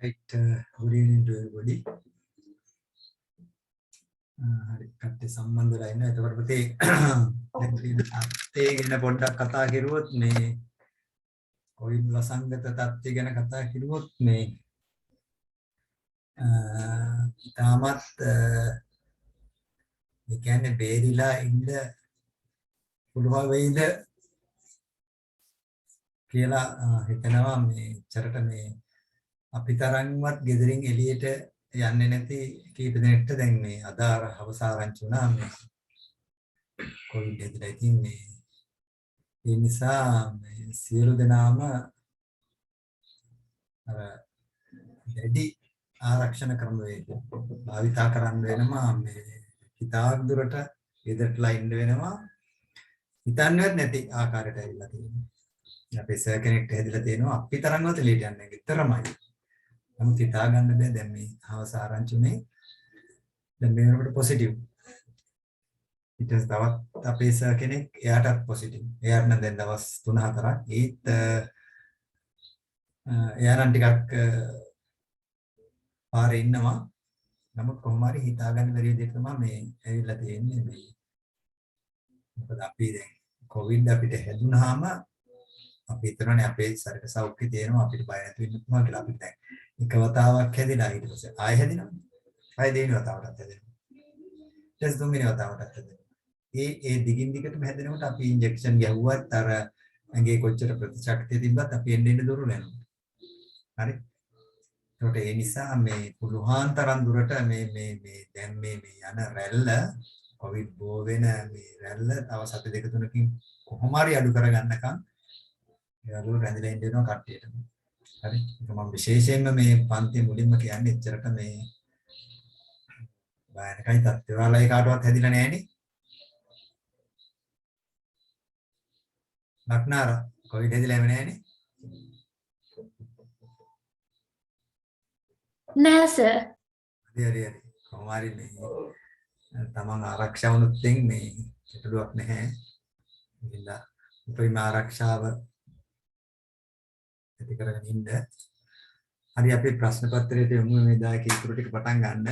Right, good evening to everybody. හරි කට්ටිය සම්බන්ධ වෙලා ඉන්නවා. එතකොට පුතේ දැන් තත්ත්වය ගැන පොඩ්ඩක් කතා කරුවොත් මේ කොවිඩ් වසංගත තත්ත්වය ගැන කතා කරුවොත් මේ තාමත් මේ කියන්නේ බේරිලා ඉන්න පුළුවන් වෙයිද කියලා හිතනවා මේ චරට මේ අපි තරම්වත් ගෙදරින් එළියට යන්නේ නැති කීප දෙනෙක්ට දැන් මේ අදාර අවසාරංචි වුණා මේ කොවිඩ් ඇදලා ඉතින් මේ ඒ නිසා මේ සියලු දෙනාම අර දැඩි ආරක්ෂණ ක්‍රමවේද භාවිතා කරන්න වෙනවා මේ හිතාක් දුරට ගෙදරටලා ඉන්න වෙනවා හිතන්නවත් නැති ආකාරයට ඇවිල්ලා තියෙනවා අපේ සර් කෙනෙක්ට හැදිලා තියෙනවා අපි තරම්වත් එළියට යන්නේ නැහැ විතරමයි නමුත් හිතා ගන්න බෑ දැන් මේ අවසාරංචි උනේ දැන් මේ වෙනකොට පොසිටිව් ඊට තවත් අපේ සර් කෙනෙක් එයාටත් පොසිටිව් එයාට නම් දැන් දවස් 3-4ක් ඒත් එයා නම් ටිකක් පාරේ ඉන්නවා නමුත් කොහොම හරි හිතා ගන්න බැරි විදිහට තමයි මේ ඇවිල්ලා තියෙන්නේ මේ මොකද අපි දැන් කොවිඩ් අපිට හැදුනහම අපි හිතනනේ අපේ ශරීර සෞඛ්‍යය තියෙනවා අපිට බය නැති වෙන්න පුළුවන් කියලා අපි දැන් එක වතාවක් හැදිලා ඊට පස්සේ ආයෙ හැදිනවා ආයෙ දෙවෙනි වතාවටත් හැදෙනවා ඊට තුන්වෙනි වතාවටත් හැදෙනවා ඒ දිගින් දිගටම හැදෙනකොට අපි ඉන්ජෙක්ෂන් ගැහුවත් අර ඇඟේ කොච්චර ප්‍රතිශක්තිය තිබ්බත් අපි එන්න දුර වෙනවා හරි ඒකට ඒ නිසා මේ පුළුවන් තරම් දුරට මේ දැන් මේ යන රැල්ල කොවිඩ් බෝ වෙන මේ රැල්ල තව සති දෙක තුනකින් කොහොම හරි අඩු කරගන්නකම් ඒවලු රැඳිලා ඉන්න වෙනවා කට්ටියට. හරි. ඒක මම විශේෂයෙන්ම මේ පන්ති මුලින්ම කියන්නේ එච්චරට මේ බයනකයි තත්ත්ව වලයි කාටවත් හැදිලා නැහැනේ. ලක්නාර කොවිඩ් හැදිලාම නැහැනේ. නෑ සර්. හරි. කොහොම හරි මේ තමන් ආරක්ෂා වුණොත් මේ පිටුවක් නැහැ. ඉතින්ලා උපරිම ආරක්ෂාව ඇති කරගෙන ඉන්න. හරි අපි ප්‍රශ්න පත්‍රයට යමු මේ දායක ඉතුරු ටික පටන් ගන්න.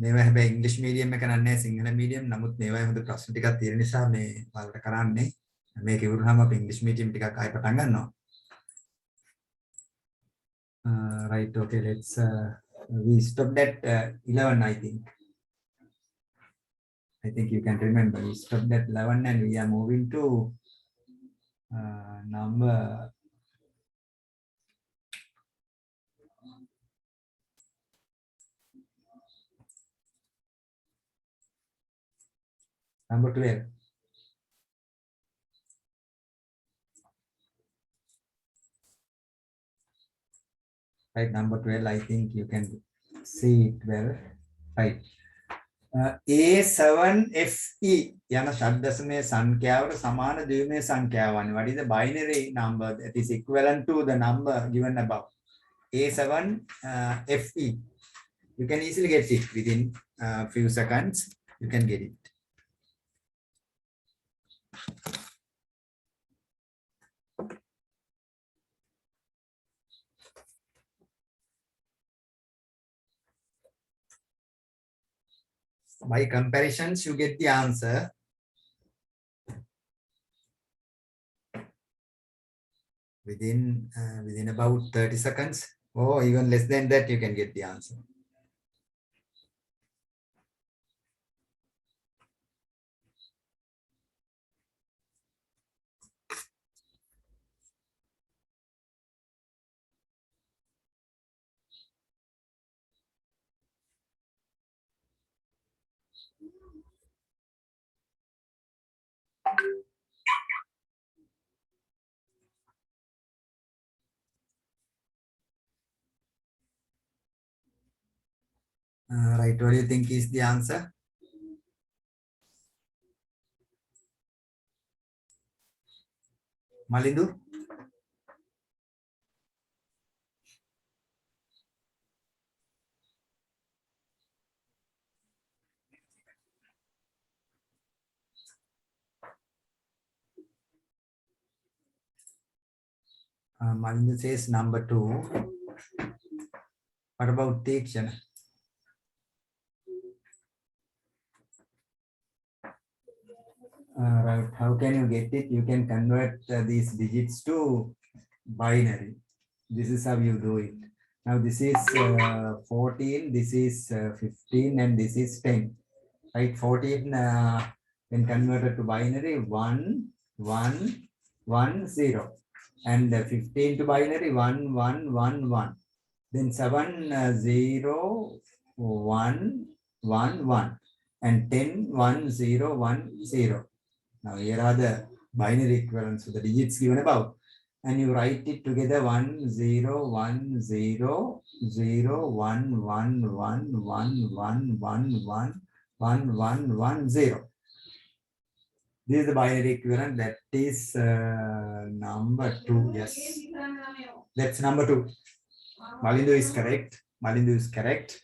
මේවා හැබැයි ඉංග්‍රීසි මීඩියම් එක නන්නේ සිංහල මීඩියම්. නමුත් මේවා හොඳ ප්‍රශ්න ටිකක් තියෙන නිසා මේ වලට කරන්නේ. මේක ඉවරනම අපි ඉංග්‍රීසි මීඩියම් ටිකක් ආයෙ පටන් ගන්නවා. Right, okay, let's we stopped at 11 I think you can remember we stopped at 11 and we are moving to number number 12. Right, number 12, I think you can see it well. Right. A7FE යන ෂඩ්දශමයේ සංඛ්‍යාවට සමාන ද්විමය සංඛ්‍යාවන්. What is the binary number that is equivalent to the number given above? A7FE. You can easily get it within a few seconds. You can get it. By comparisons, you get the answer. Within about 30 seconds, or even less than that, you can get the answer. Right, what do you think is the answer? Malindu? Malinda says number 2. What about Tikshana? Right. How can you get it? You can convert these digits to binary. This is how you do it. Now this is 14, this is 15, and this is 10. Right? 14 when converted to binary 1, 1, 1, 0. And 15 to binary 1, 1, 1, 1. Then 7, 0, 1, 1, 1. And 10, 1, 0, 1, 0. Now here are the binary equivalents of the digits given above. And you write it together 1, 0, 1, 0, 0, 1, 1, 1, 1, 1, 1, 1, 1, 1, 1, 0. This is the binary equivalent. That is number 2. Yes. That's number 2. Malindu is correct. Malindu is correct.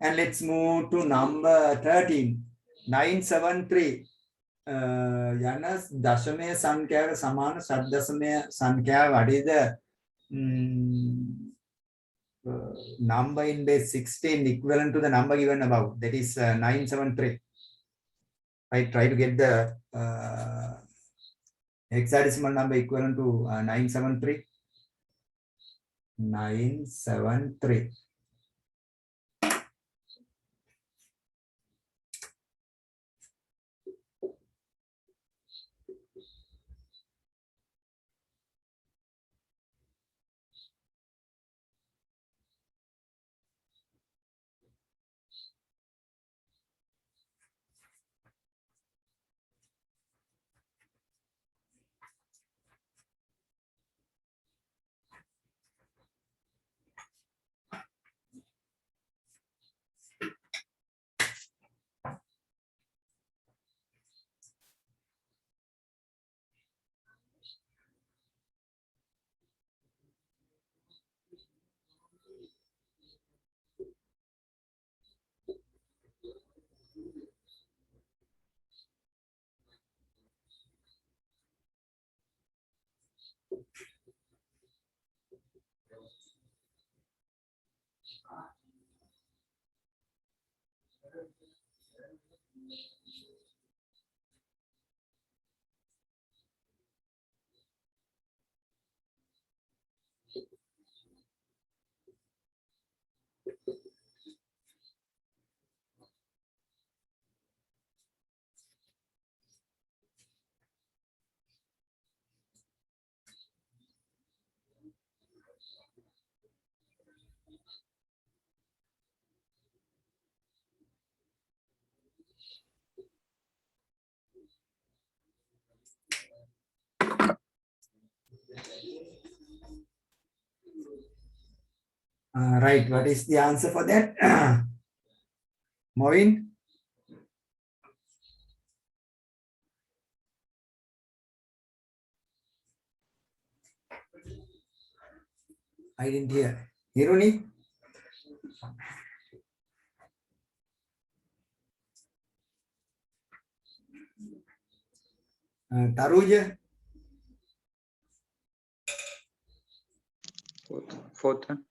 And let's move to number 13. 973. යන දශමය සංඛ්‍යාවට සමාන ශබ්දසමය සංඛ්‍යාව what is the number in base 16 equivalent to the number given above, that is 973. I try to get the hexadecimal number equivalent to 973. 973. Right, what is the answer for that? Moin? I didn't hear. Hiruni? Taruja? Fourth one.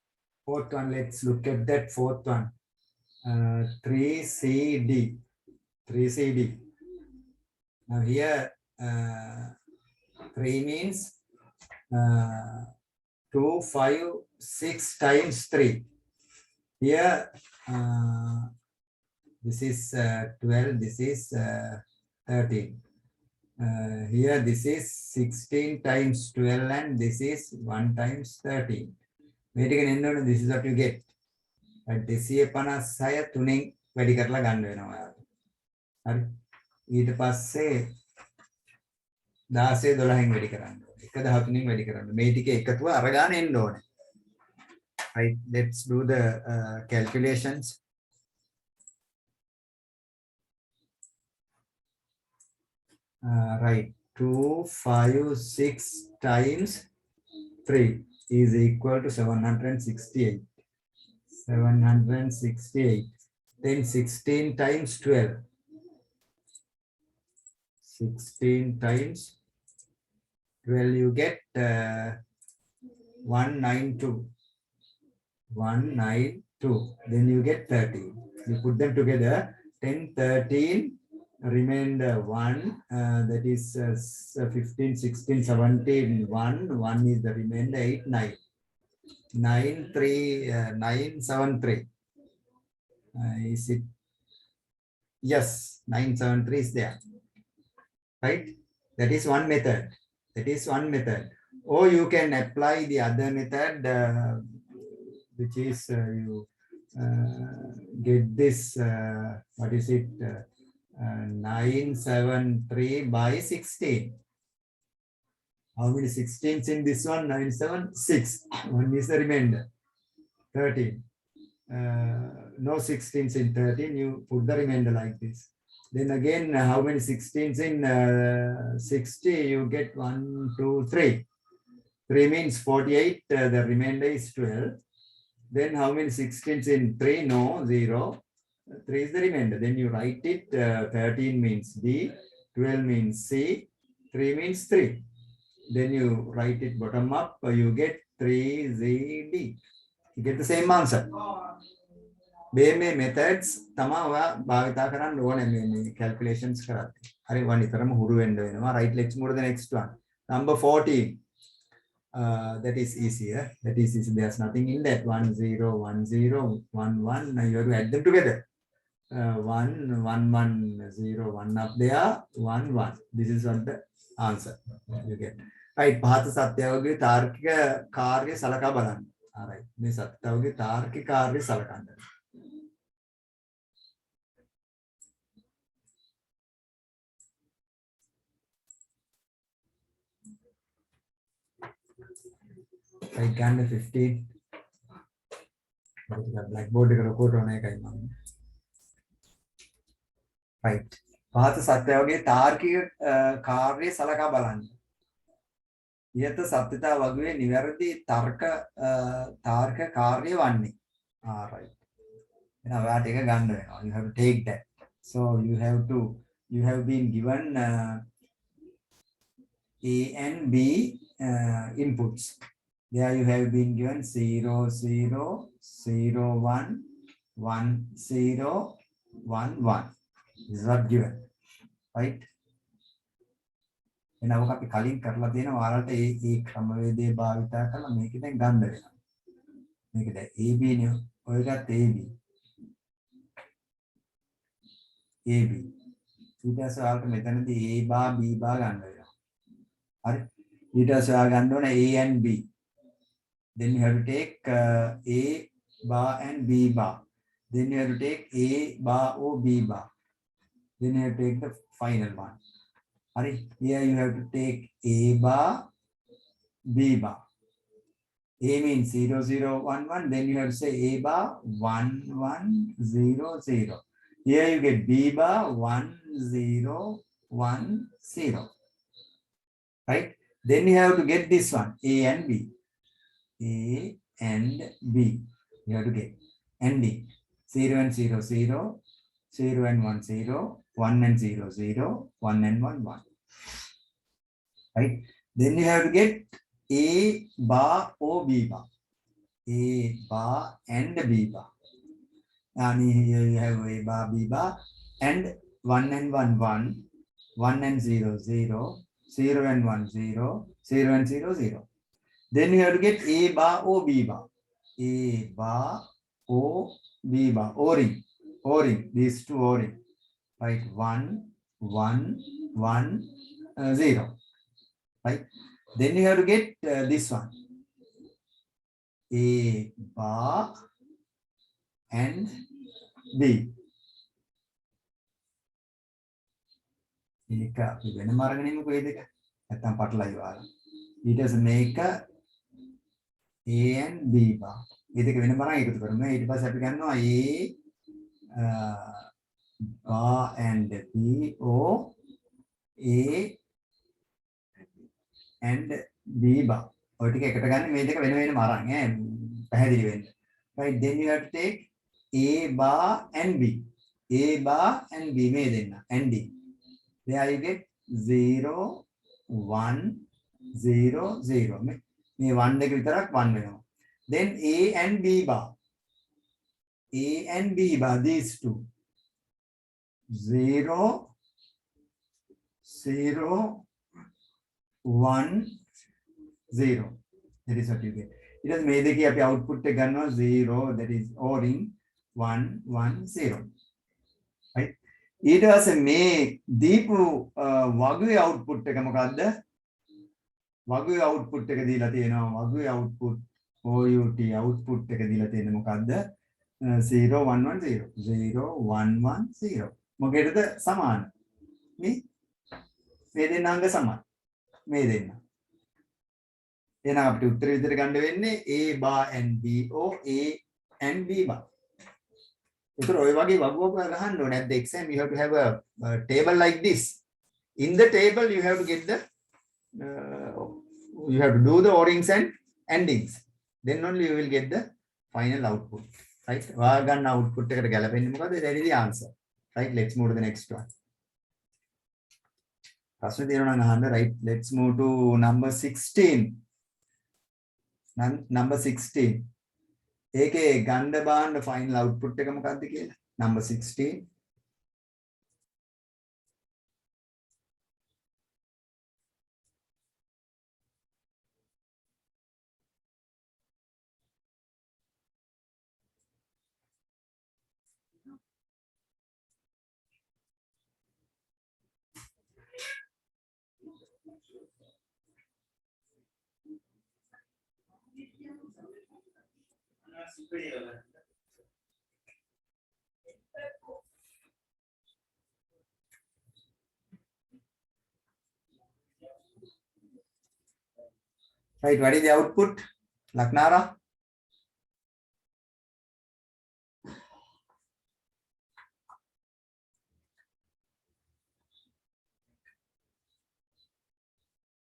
Fourth one, let's look at that fourth one. 3CD. 3CD. Now here, 3 means 2, 5, 6 times 3. Here, this is 12, this is 13. Here, this is 16 times 12 and this is 1 times 13. This is what you get. දෙසිය 3 වැඩි කරලා ගන්න වෙනවා ඔයාලට. හරි. ඊට පස්සේ 16 12න් වැඩි කරන්න ඕනේ. 1 13න් වැඩි කරන්න. මේ ටික එකතුව අරගාන එන්න ඕනේ. Right, let's do the calculations. Right, 2, 5, 6 times 3 is equal to 768. 768. Then 16 times 12. 16 times 12 you get 192. 192. Then you get 13. You put them together. 10, 13, remainder 1. That is 15, 16, 17, 1. 1 is the remainder 8, 9. 9, 3, 9, 7, 3. Is it? Yes, 9, 7, 3 is there. Right? That is one method. That is one method. Or you can apply the other method, which is you get this, what is it? 973 by 16. How many 16s in this one? 9, 7, 6. One is the remainder. 13. No 16s in 13. You put the remainder like this. Then again, how many 16s in 60? You get 1, 2, 3. 3 means 48. The remainder is 12. Then how many 16s in 3? No, 0. 3 is the remainder. Then you write it. 13 means D. 12 means C. 3 means 3. Then you write it bottom up. You get 3ZD. You get the same answer. මේ methods තමයි ඔයා භාවිතා කරන්න ඕනේ මේ calculations කරද්දී. හරි වань තරම හුරු වෙන්න වෙනවා. Right, let's move to the next one. Number 14. That is easier. That is easy. There's nothing in that. 1, 0, 1, 0, 1, 1. Now you have to add them together. 1, 1, 1, 0, 1 up there. 1, 1. This is what the answer you get. Right. පහත සත්‍යවගේ තාර්කික කාර්ය සලකා බලන්න. Alright. මේ සත්‍යවගේ තාර්කික කාර්ය සලකන්න. Right, ගන්න 15. Blackboard එකට කොට ඕන එකයි මම. Right. පහත සත්‍යවගේ තාර්කික කාර්ය සලකා බලන්න. ඉහත සත්‍යතා වගේ නිවැරදි තාර්ක කාර්ය වන්නේ. Right. Now ඔයාට එක ගන්න වෙනවා. You have to take that. So you have been given A and B inputs. There you have been given 0, 0, 0, 1, 1, 0, 1, 1. This is what given. Right? එනව අපි කලින් කරලා තියෙනවා ඔයාලට ඒ ක්‍රමවේදය භාවිත කරලා මේක දැන් ගන්න වෙනවා. මේක දැන් AB නේ ඔය ගත්ත AB. AB. ඊට පස්සේ ඔයාලට මෙතනදී A bar B bar ගන්න වෙනවා. හරි? ඊට පස්සේ ඔයා ගන්න ඕනේ A and B. Then you have to take A bar and B bar. Then you have to take A bar or B bar. Then you have to take the final one. Here you have to take A bar, B bar. A means 0, 0, 1, 1. Then you have to say A bar 1, 1, 0, 0. Here you get B bar 1, 0, 1, 0. Right? Then you have to get this one, A and B. A and B. You have to get ending 0 and 0, 0, 0 and 1, 0, 1 and 0, 0, 1 and 1, 1. Right? Then you have to get A bar or B bar. A bar and B bar. And here you have A bar, B bar, and 1 and 1, 1, 1 and 0, 0, 0 and 1, 0, 0 and 0, 0. Then you have to get A bar or B bar. A bar or B bar. O-ring. O-ring. These two O-ring. Right? 1, 1, 1, 0. Right? Then you have to get this one. A bar and B. මේක අපි වෙනම අරගෙන ඉමුකෝ මේ දෙක. නැත්තම් පටලයි වාලා. ඊට පස්සේ මේක A and B bar. මේ දෙක වෙනම අරන් එකතු කරමු. ඊට පස්සේ අපි ගන්නවා A bar and B or A and B bar. ඔය ටික එකට ගන්න මේ දෙක වෙන වෙනම අරන් පැහැදිලි වෙන්න. Right, then you have to take A bar and B. A bar and B මේ දෙන්න. And D. There you get 0, 1, 0, 0. මේ 1 එක විතරක් 1 වෙනවා. Then A and B bar. A and B bar, these two. 0, 0, 1, 0. That is what you get. It is මේ දෙකේ අපි output එක ගන්නවා 0, that is or in 1, 1, 0. Right? ඊට පස්සේ මේ දීපු වගුවේ output එක මොකද්ද? වගුවේ output එක දීලා තියෙනවා. වගුවේ output OUT output එක දීලා තියෙන්නේ මොකද්ද? 0 1 1 0 0 1 1 0. මොකේද සමාන? මේ දෙන්න අංග සමාන. මේ දෙන්න. එහෙනම් අපිට උත්තර විදිහට ගන්න වෙන්නේ A bar and B or A and B bar. ඒතර ඔය වගේ වගුවක ගහන්න ඕනේ. At the exam you have to have a table like this. In the table you have to get the you have to do the O-rings and endings. Then only you will get the final output. Right? ඔයා ගන්න output එකට ගැලපෙන්නේ මොකද? That is the answer. Right? Let's move to the next one. ප්‍රශ්න තියෙනවා නම් අහන්න. Right? Let's move to number 16. Number 16. ඒකේ ගන්න බාන්න final output එක මොකක්ද කියලා? Number 16. Right, what is the output? Laknara?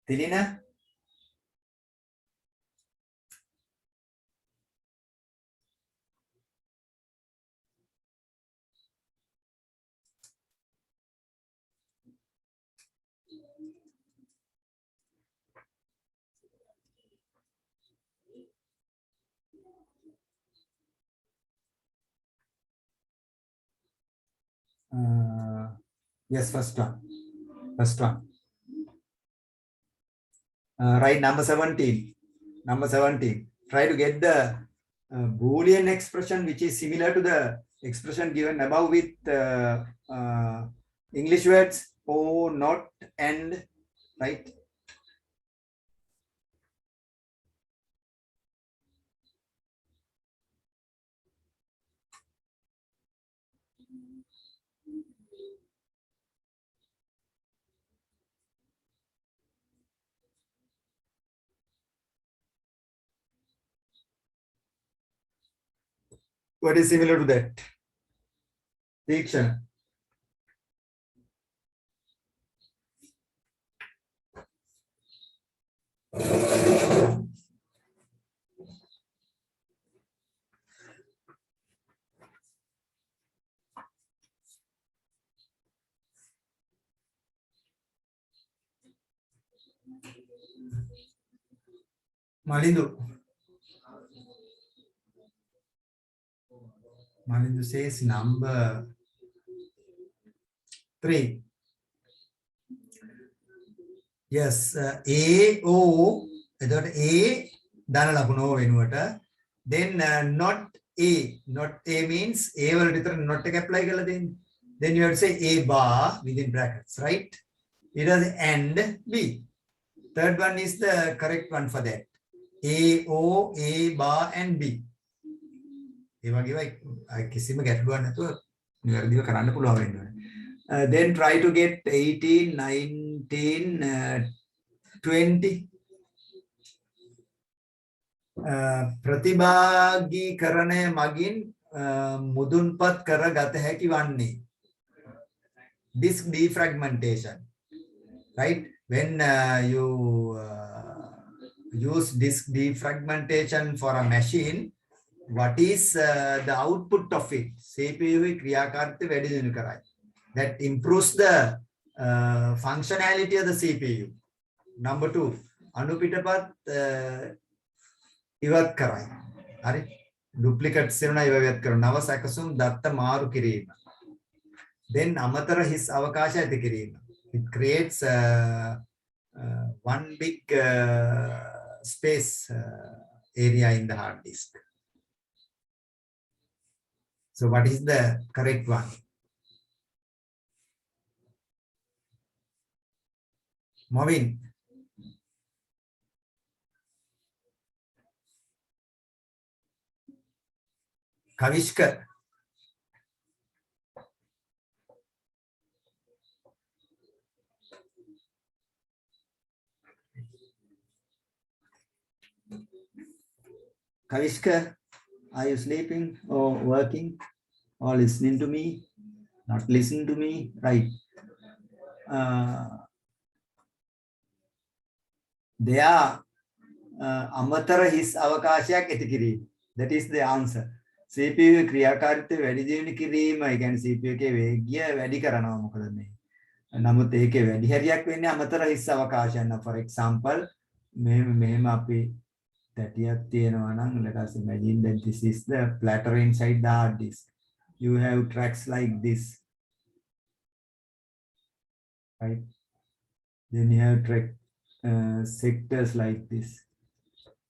Tilina? Yes, first one. First one. Right, number 17. Number 17. Try to get the Boolean expression which is similar to the expression given above with English words or not and, right? What is similar to that? Diction. Malindu. Malindu says number 3. Yes, A, O, that A, Dana Lakuno Venuata. Then not A. Not A means A will return not take apply. Then you have to say A bar within brackets, right? It has and B. Third one is the correct one for that. A, O, A bar and B. Then try to get 18, 19, 20. ප්‍රතිභාගීකරණය මගින් මුදුන්පත් කරගත හැකි වන්නේ. Disk defragmentation, right? When you use disk defragmentation for a machine, what is the output of it? CPU ක්‍රියාකාරීත්වය වැඩි දියුණු කරයි. That improves the functionality of the CPU. Number 2, අනුපිටපත් ඉවත් කරයි. හරි. duplicates වෙනවා ඒව ඉවත් කරනවා. නව සැකසුම් දත්ත මාරු කිරීම. then අමතර හිස් අවකාශ ඇති කිරීම. It creates one big space area in the hard disk. So what is the correct one? Moving. Kavishka. Kavishka, are you sleeping or working or listening to me? Not listening to me, right? They are අමතර හිස් අවකාශයක් ඇති කිරීම. That is the answer. CPU ක්‍රියාකාරීත්වය වැඩි දියුණු කිරීම, ඒ කියන්නේ CPU එකේ වේගය වැඩි කරනවා මොකද මේ. නමුත් ඒකේ වැඩි හරියක් වෙන්නේ අමතර හිස් අවකාශයන්. For example, මෙහෙම අපි තැටියක් තියෙනවා නම් let us imagine that this is the platter inside the hard disk. You have tracks like this, right? Then you have track sectors like this,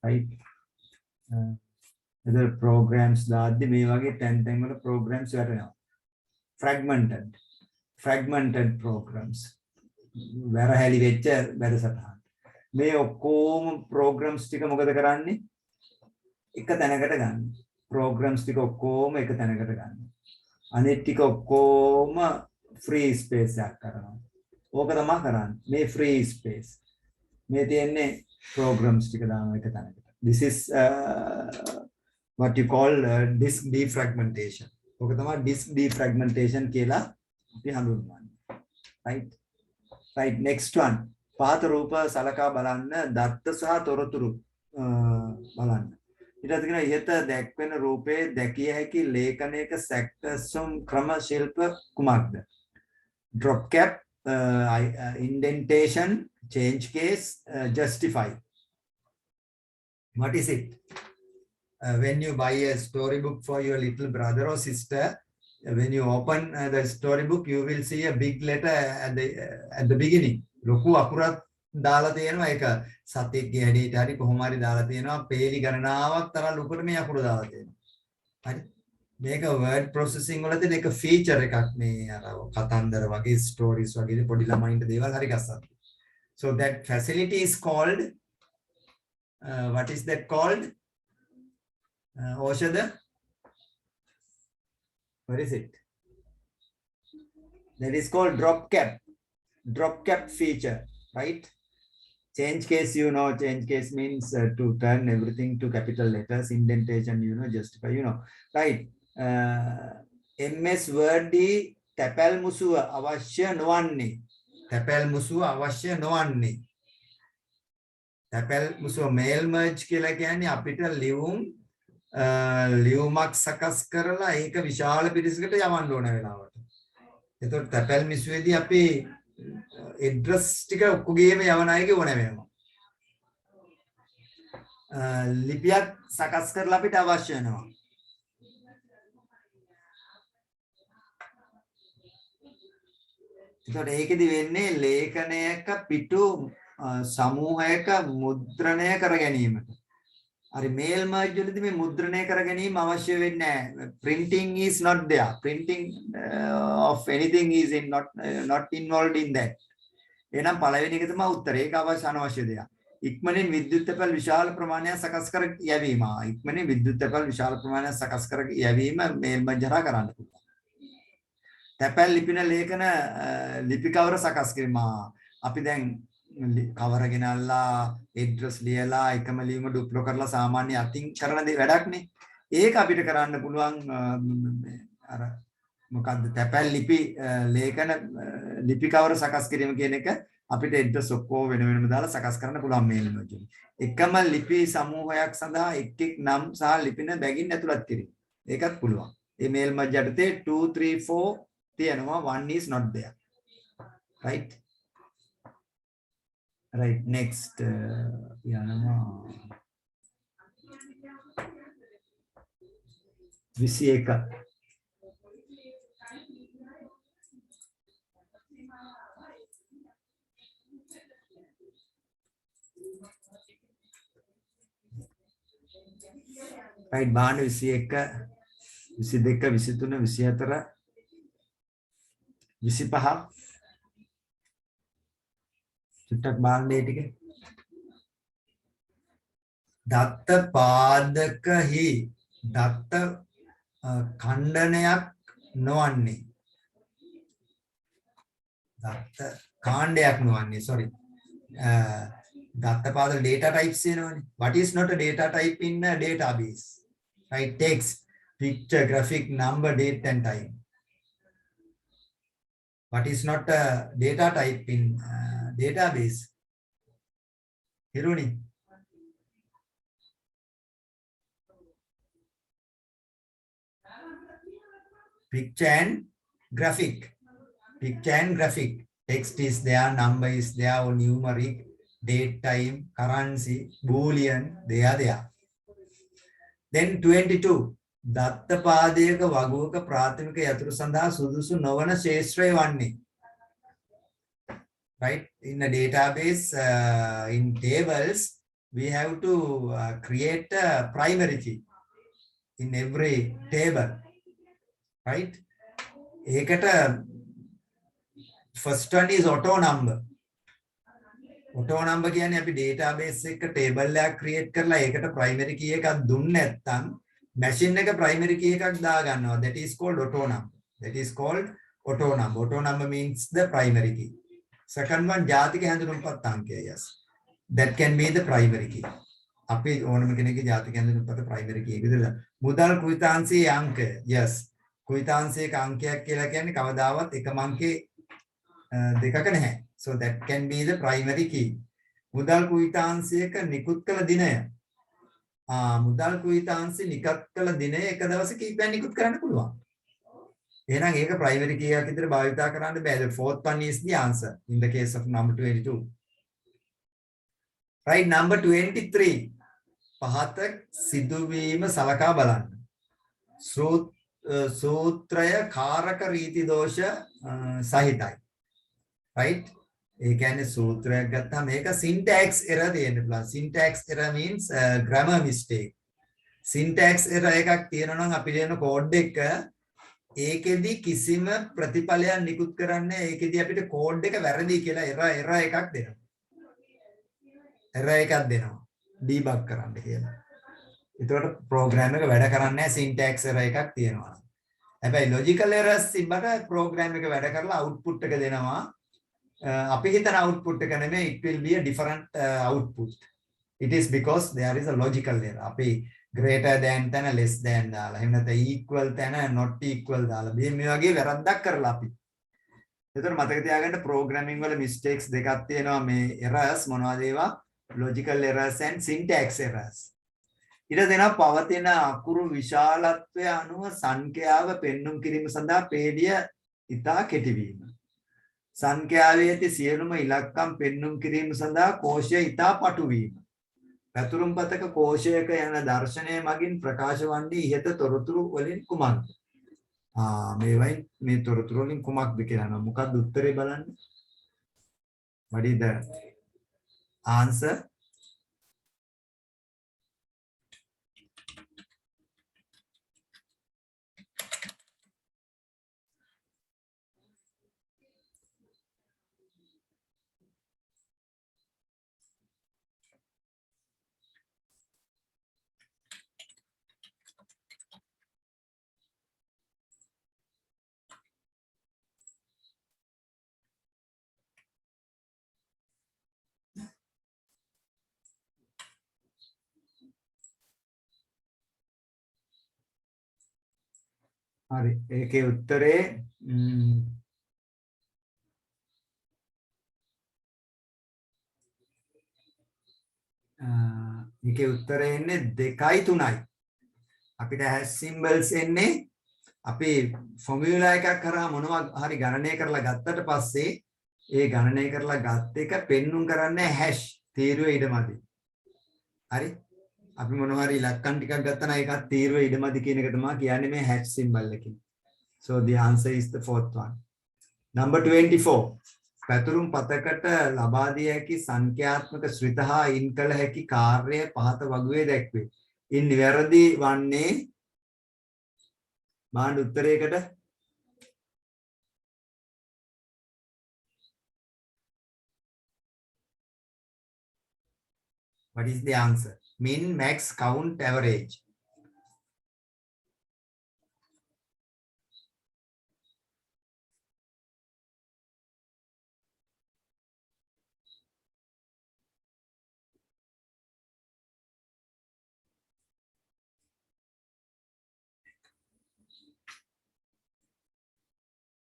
right? Other programs දාද්දි මේ වගේ තැන් වල programs වැටෙනවා. fragmented programs. වැරහැලි වෙච්ච වැඩසටහන්. මේ ඔක්කොම programs ටික මොකද කරන්නේ? එක තැනකට ගන්න. programs ටික ඔක්කොම එක තැනකට ගන්න. අනිත් ටික ඔක්කොම free space එකක් කරනවා. ඕක තමයි කරන්නේ. මේ free space. මේ තියෙන්නේ programs ටික දාන එක තැනකට. This is what you call disk defragmentation. ඕක තමයි disk defragmentation කියලා අපි හඳුන්වන්නේ. Right, next one. පාත රූප සලකා බලන්න, දත්ත සහ තොරතුරු බලන්න. ඊට පස්සේ ඉහත දැක්වෙන රූපේ දැකිය හැකි ලේඛනයක සැකසුම් ක්‍රම ශිල්ප කුමක්ද? drop cap, indentation, change case, justify. What is it? When you buy a storybook for your little brother or sister, when you open the storybook, you will see a big letter at the beginning. ලොකු අකුරක් දාලා තියෙනවා. ඒක සතෙක්ගේ හැඩයට හරි කොහොම හරි දාලා තියෙනවා. පේලි ගණනාවක් තරම් ලොකුට මේ අකුර දාලා තියෙනවා. හරි. මේක word processing වල තියෙන එක feature එකක්. මේ අර කතන්දර වගේ stories වගේ පොඩි ළමයින්ට දේවල් හරි ගස්සන්න. So that facility is called what is that called? Oshada? What is it? That is called drop cap feature, right? Change case, you know, change case means to turn everything to capital letters. Indentation, you know, justify, you know, right? MS Word තැපැල් මුසුව අවශ්‍ය නොවන්නේ. තැපැල් මුසුව අවශ්‍ය නොවන්නේ. තැපැල් මුසුව mail merge කියලා කියන්නේ අපිට ලියුමක් සකස් කරලා ඒක විශාල පිරිසකට යවන්න ඕන වෙලාවට. එතකොට තැපැල් මිසුවේදී අපි address ටික ඔක්කොගේම යවන අයගේ ඕන වෙනවා. ලිපියක් සකස් කරලා අපිට අවශ්‍ය වෙනවා. එතකොට ඒකෙදි වෙන්නේ ලේඛනයක පිටු සමූහයක මුද්‍රණය කර ගැනීමට. හරි මේල් මර්ජ් වලදී මේ මුද්‍රණය කර ගැනීම අවශ්‍ය වෙන්නේ නැහැ. Printing is not there. Printing of anything is not involved in that. එහෙනම් පළවෙනි එක තමයි උත්තරේ. ඒක අනවශ්‍ය දෙයක්. ඉක්මනින් විද්‍යුත් තැපැල් විශාල ප්‍රමාණයක් සකස් කර යැවීම. ඉක්මනින් විද්‍යුත් තැපැල් විශාල ප්‍රමාණයක් සකස් කර යැවීම මේල් මර්ජ් හරහා කරන්න පුළුවන්. තැපැල් ලිපින ලේඛන ලිපි කවර සකස් කිරීම. අපි දැන් කවර ගෙනල්ලා ඇඩ්‍රස් ලියලා එකම ලියුම ඩුප්ලෝ කරලා සාමාන්‍ය අතින් කරන දේ වැඩක් නේ. ඒක අපිට කරන්න පුළුවන් අර මොකද්ද තැපැල් ලිපි ලේඛන ලිපි කවර සකස් කිරීම කියන එක අපිට ඇඩ්‍රස් ඔක්කොම වෙන වෙනම දාලා සකස් කරන්න පුළුවන් මේල් වලින්. එකම ලිපි සමූහයක් සඳහා එක් නම් සහ ලිපින බැගින් ඇතුළත් කිරීම. ඒකත් පුළුවන්. මේ මේල් මැජ් යටතේ 2 3 4 තියෙනවා. 1 is not there. Right? Right, next. 21 right බාන්න 21 22 23 24 25 චුට්ටක් බාන්න මේ ටික දත්ත පාදකහි දත්ත ඛණ්ඩනයක් නොවන්නේ දත්ත කාණ්ඩයක් නොවන්නේ sorry data පාදක data types එනවනේ what is not a data type in a database right text picture graphic number date and time what is not a data type in database hiruni picture and graphic text is there number is there or numeric date time currency boolean they are there then 22 දත්ත පාදයක වගුවක ප්‍රාථමික යතුරු සඳහා සුදුසු නොවන ශේෂ්ත්‍රය වන්නේ right in a database in tables we have to create a primary key in every table right ekata first one is auto number කියන්නේ අපි database එක table එකක් create කරලා ඒකට primary key එකක් දුන්නේ නැත්නම් machine එක primary key එකක් දා ගන්නවා that is called auto number means the primary key second one ජාතික හැඳුනුම්පත් අංකය yes that can be the primary key අපි ඕනම කෙනෙක්ගේ ජාතික හැඳුනුම්පත primary key එක විදිහට මුදල් කුයිතාංශයේ අංකය yes කුයිතාංශයක අංකයක් කියලා කියන්නේ කවදාවත් එකම අංකේ දෙකක නැහැ so that can be the primary key මුදල් කුයිතාංශයක නිකුත් කළ දිනය මුදල් කුයිතාංශي නිකුත් කළ දිනය එක දවසක කීපයක් නිකුත් කරන්න පුළුවන් එහෙනම් ඒක primary key එකක් විතර භාවිතා කරන්න බෑ the fourth one is the answer in the case of number 22 right number 23 පහත සිදුවීම සලකා බලන්න සූත්‍රය කාරක රීති දෝෂ සහිතයි right ඒ කියන්නේ සූත්‍රයක් ගත්තාම මේක syntax error තියෙන්න පුළුවන් syntax error means grammar mistake syntax error එකක් තියෙනවා නම් අපි ලියන කෝඩ් එක ඒකෙදි කිසිම ප්‍රතිඵලයක් නිකුත් කරන්නේ ඒකෙදි අපිට කෝඩ් එක වැරදි කියලා error එකක් දෙනවා debug කරන්න කියලා එතකොට ප්‍රෝග්‍රෑම් එක වැඩ කරන්නේ නැහැ syntax error එකක් තියෙනවා හැබැයි logical errors තිබ්බට ප්‍රෝග්‍රෑම් එක වැඩ කරලා output එක දෙනවා අපි හිතන output එක නෙමෙයි it will be a different output it is because there is a logical error අපි greater than තැන less than දාලා එහෙම නැත්නම් equal තැන not equal දාලා මේ වගේ වැරද්දක් කරලා අපි එතකොට මතක තියාගන්න programming වල mistakes දෙකක් තියෙනවා මේ errors මොනවද ඒවා logical errors and syntax errors ඊට දෙනවා පවතින අකුරු විශාලත්වය අනුව සංඛ්‍යාව පෙන්눔 කිරීම සඳහා පේළිය ඉතා කෙටි වීම සංඛ්‍යාවේ ඇති සියලුම ඉලක්කම් පෙන්눔 කිරීම සඳහා කෝෂය ඉතා පටු වීම. පැතුරුම්පතක කෝෂයක යන දර්ශනය මගින් ප්‍රකාශ වන්නේ ඉහත තොරතුරු වලින් කුමක්ද? මේ තොරතුරු වලින් කුමක්ද කියලා නෝ මොකක්ද උත්තරේ බලන්න. What is the answer? හරි ඒකේ උත්තරේ ඒකේ උත්තරේ එන්නේ 2යි 3යි අපිට hash symbols එන්නේ අපි ෆෝමියුලා එකක් කරා මොනවා හරි ගණනය කරලා ගත්තට පස්සේ ඒ ගණනය කරලා ගත් එක පෙන්눔 කරන්නේ hash තීරුවේ ඉඩමදී හරි අපි මොනවා හරි ඉලක්කම් ටිකක් ගත්තා නම් ඒකත් තීර්ව ඉඩමදි කියන එක තමයි කියන්නේ මේ hash symbol එකකින්. So the answer is the fourth one. Number 24. පැතුරුම් පතකට ලබා දිය හැකි සංඛ්‍යාත්මක ශ්‍රිත හා ඉන් කළ හැකි කාර්ය පහත වගුවේ දැක්වේ. ඉන් නිවැරදි වන්නේ බාණ්ඩ උත්තරයකට what is the answer? Min, max, count, average.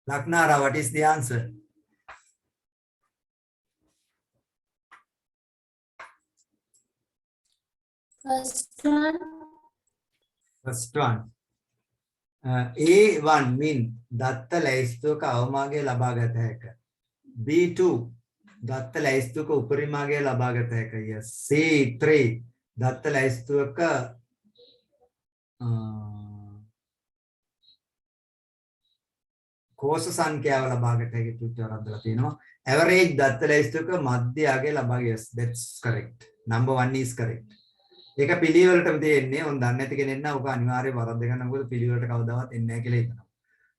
Laknara, what is the answer? First one. First one. A1 mean දත්ත ලැයිස්තුවක අවමාගය ලබාගත හැක. B2 දත්ත ලැයිස්තුවක උපරිමාගය ලබාගත හැක. C3 දත්ත ලැයිස්තුවක කෝෂ සංඛ්‍යාව ලබාගත හැකි උත්තරයක් දලා තියෙනවා. Average දත්ත ලැයිස්තුවක මධ්‍ය අගය ලබාගය. Yes, that's correct. Number 1 is correct. ඒක පිළිවෙලටම දෙන්නේ. උන් දන්නේ නැති කෙනෙක් නම් ඔක අනිවාර්යයෙන් වරද්ද ගන්න. මොකද පිළිවෙලට කවදාවත් එන්නේ නැහැ කියලා හිතනවා.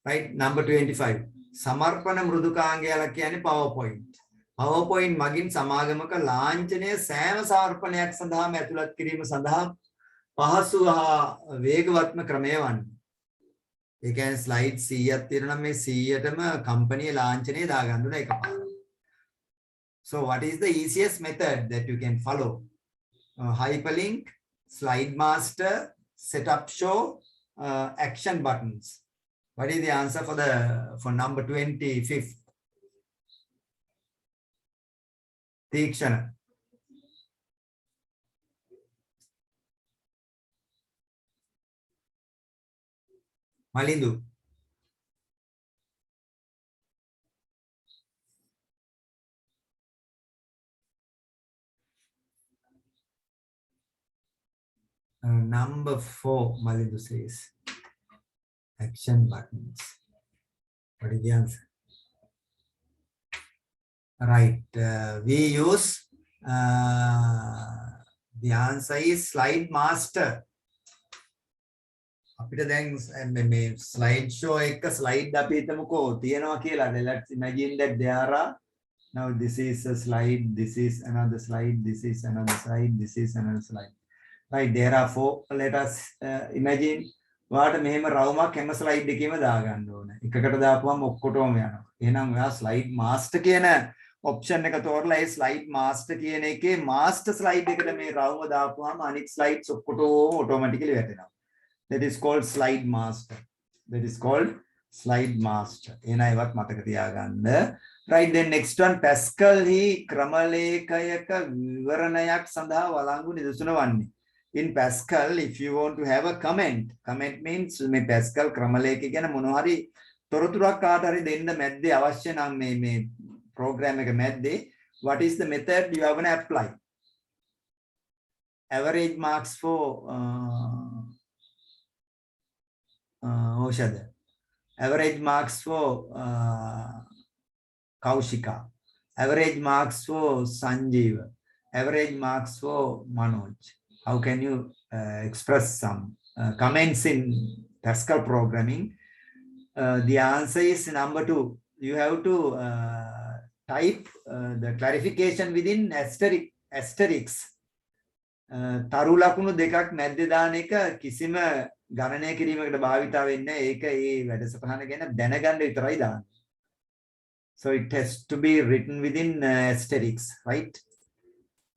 Right, number 25. සමර්පණ මෘදුකාංගයලා කියන්නේ PowerPoint. PowerPoint මගින් සමාගමක ලාංඡනය සෑම සමර්පණයක් සඳහාම ඇතුළත් කිරීම සඳහා පහසු හා වේගවත්ම ක්‍රමය වන්නේ. ඒ කියන්නේ ස්ලයිඩ් 100ක් තියෙනවා නම් මේ 100ටම කම්පැනි ලාංඡනය දාගන්න ඕන එකපාරට. So what is the easiest method that you can follow? Hyperlink, slide master, setup show, action buttons. What is the answer for number 25th? Tikshana. Malindu. Number 4, Malindu says. Action buttons. What is the answer? Right. We use the answer is slide master. අපිට දැන් මේ slide show එක slide අපි හිතමුකෝ තියෙනවා කියලා. Let's imagine that there are now this is a slide, this is another slide, this is another slide, this is another slide. Right, there are 4. Let us imagine වාට මෙහෙම රවුමක් හැම slide එකේම දාගන්න ඕන. එකකට දාපුවම ඔක්කොටම යනවා. එහෙනම් ඔයා ස්ලයිඩ් මාස්ටර් කියන ඔප්ෂන් එක තෝරලා ඒ ස්ලයිඩ් මාස්ටර් කියන එකේ මාස්ටර් ස්ලයිඩ් එකට මේ රවුම දාපුවම අනිත් ස්ලයිඩ්ස් ඔක්කොටම ඔටෝමැටිකලි වැටෙනවා. That is called slide master. That is called slide master. එන ඒවත් මතක තියාගන්න. Right, then next one, Pascal හි ක්‍රමලේඛයක විවරණයක් සඳහා වළංගු නිදසුන වන්නේ. In Pascal, if you want to have a comment means මේ Pascal ක්‍රමලේඛය කියන මොනවා හරි තොරතුරක් කාට හරි දෙන්න මැද්දේ අවශ්‍ය නම් මේ program එක මැද්දේ what is the method you are going to apply? Average marks for Oshada. Average marks for Kaushika. Average marks for Sanjeeva. Average marks for Manoj. How can you express some comments in Pascal programming? The answer is number 2. You have to type the clarification within asterisk. තරු ලකුණු දෙකක් මැද්දේ දාන එක කිසිම ගණනය කිරීමකට භාවිතා වෙන්නේ නැහැ. ඒක ඒ වැඩසටහන ගැන දැනගන්න විතරයි දාන්නේ. So it has to be written within asterisks, right?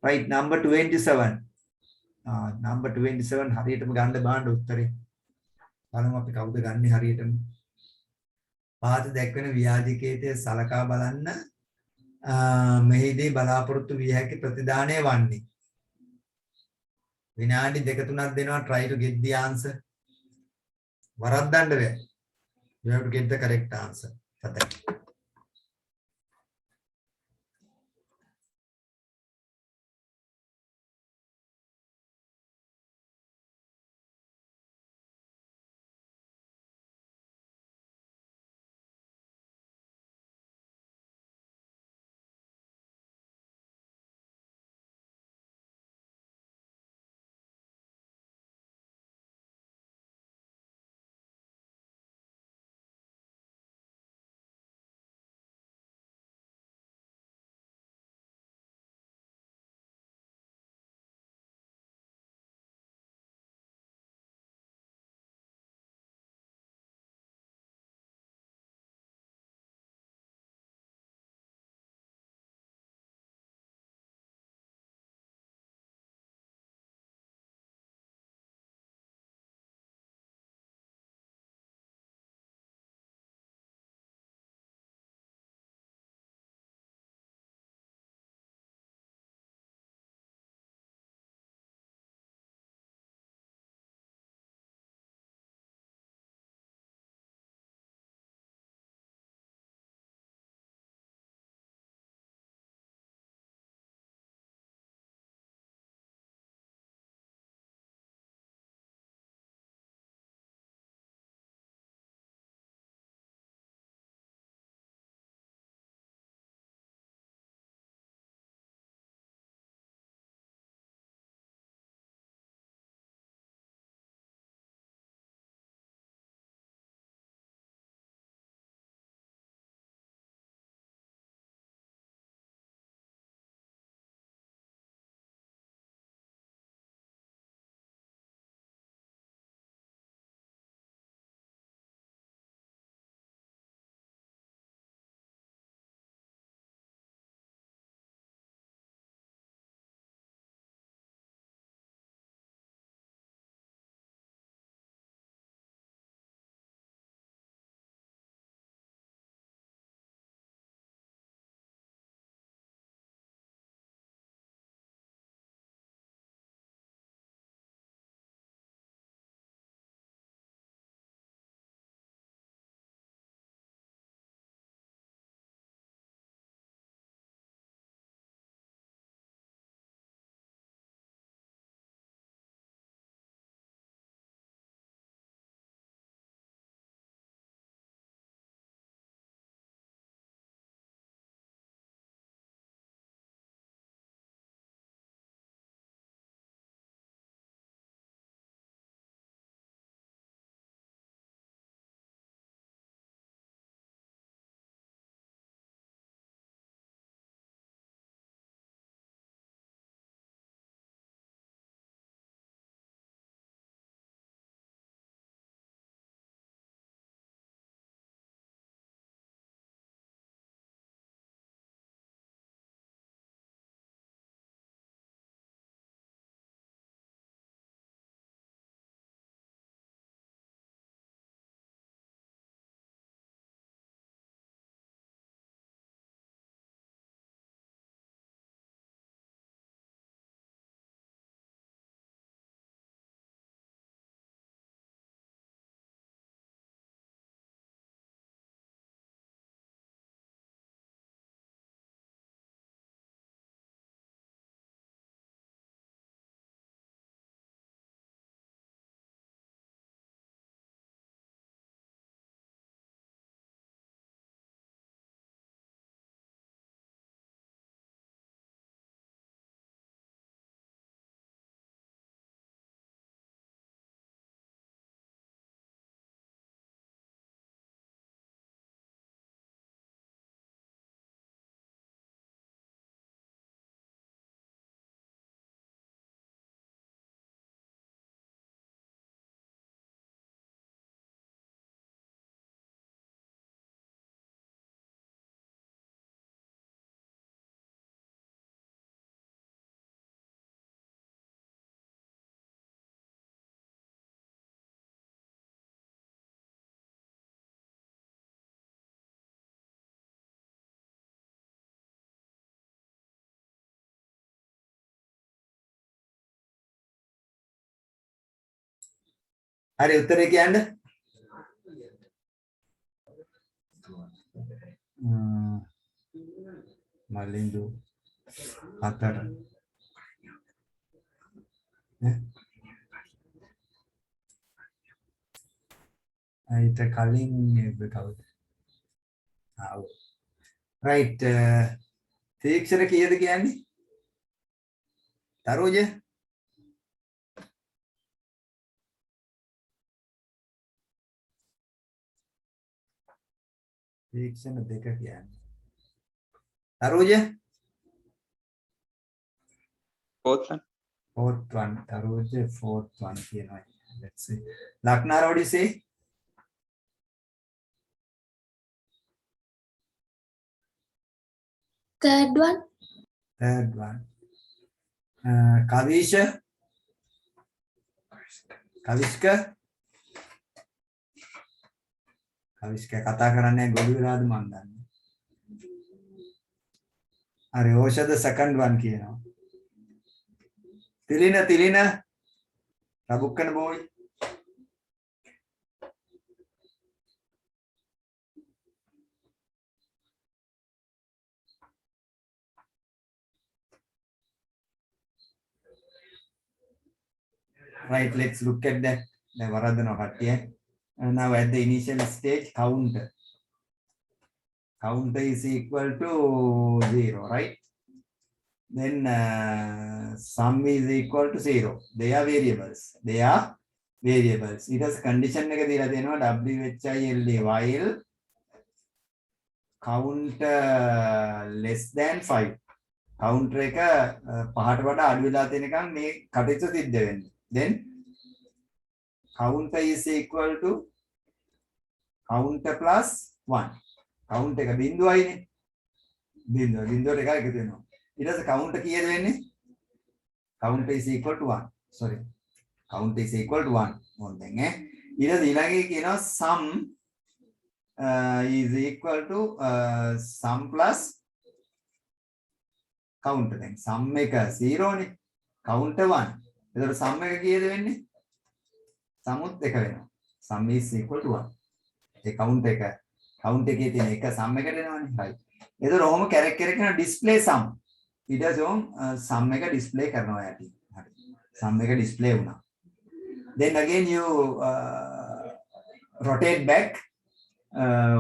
Right, number 27. Number 27 හරියටම ගන්න බාන්න උත්තරේ. බලමු අපි කවුද ගන්නේ හරියටම. පහත දැක්වෙන ව්‍යාධිකේතය සලකා බලන්න මෙහිදී බලාපොරොත්තු විය හැකි ප්‍රතිදානය වන්නේ. විනාඩි 2-3ක් දෙනවා try to get the answer. වරද්දන්න බෑ. You have to get the correct answer for that. හරි උත්තරේ කියන්න. මලින්දු 4. ඊට කලින් කවුද? right තීක්ෂණ කීයද කියන්නේ? තරුජ තීක්ෂණ 2 කියන්නේ. තරුජ Fourth one. fourth one. තරුජ fourth one කියනවා. Let's see. Laknara, what do you say? Third one. Third one. Kavisha? Kavishka? Kavishka කතා කරන්නේ ගොළු වෙලාද මන් දන්නේ. හරි ඕෂද second one කියනවා. Thilina රබුක්කන boy. Right, let's look at that. දැන් වරද්දනවා කට්ටිය. Now at the initial stage, counter is equal to 0, right? Then sum is equal to 0. They are variables. It has condition එක දීලා දෙනවා WHILD while counter less than 5. counter එක පහට වඩා අඩු වෙලා තියෙනකන් මේ කටයුතු සිද්ධ වෙන්නේ. Then counter is equal to counter plus 1. count එක බිඳුවයිනේ. බිඳුවට එක එකතු වෙනවා. ඊට පස්සේ counter කීයද වෙන්නේ? counter is equal to 1. sorry. counter is equal to 1. මොන් දැන් ඊට පස්සේ ඊළඟේ කියනවා sum is equal to sum plus counter. දැන් sum එක 0 නේ. counter 1. එතකොට sum එක කීයද වෙන්නේ? සමුත් එක වෙනවා. sum is equal to 1. A count එකේ තියෙන එක sum එකට එනවනේ. right. එතකොට ඔහොම කැරක් කරගෙන display sum. ඊට පස්සේ sum එක display කරනවා යටි. හරි. sum එක display වුණා. Then again you rotate back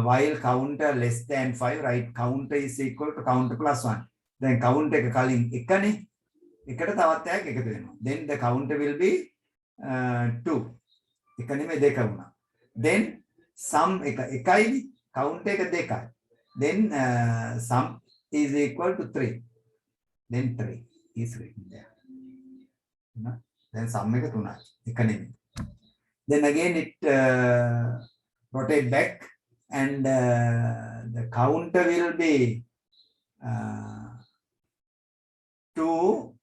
while counter less than 5, right? Counter is equal to counter plus 1. Then counter එක කලින් එකනේ. එකට තවත් එකක් එකතු වෙනවා. Then the counter will be 2. එක නෙමෙයි දෙක වුණා. Then sum එක එකයිනේ. counter එක දෙකයි. Then sum is equal to 3. Then 3 is written there. Then sum එක 3යි. එක නෙමෙයි. Then again it rotate back and the counter will be 2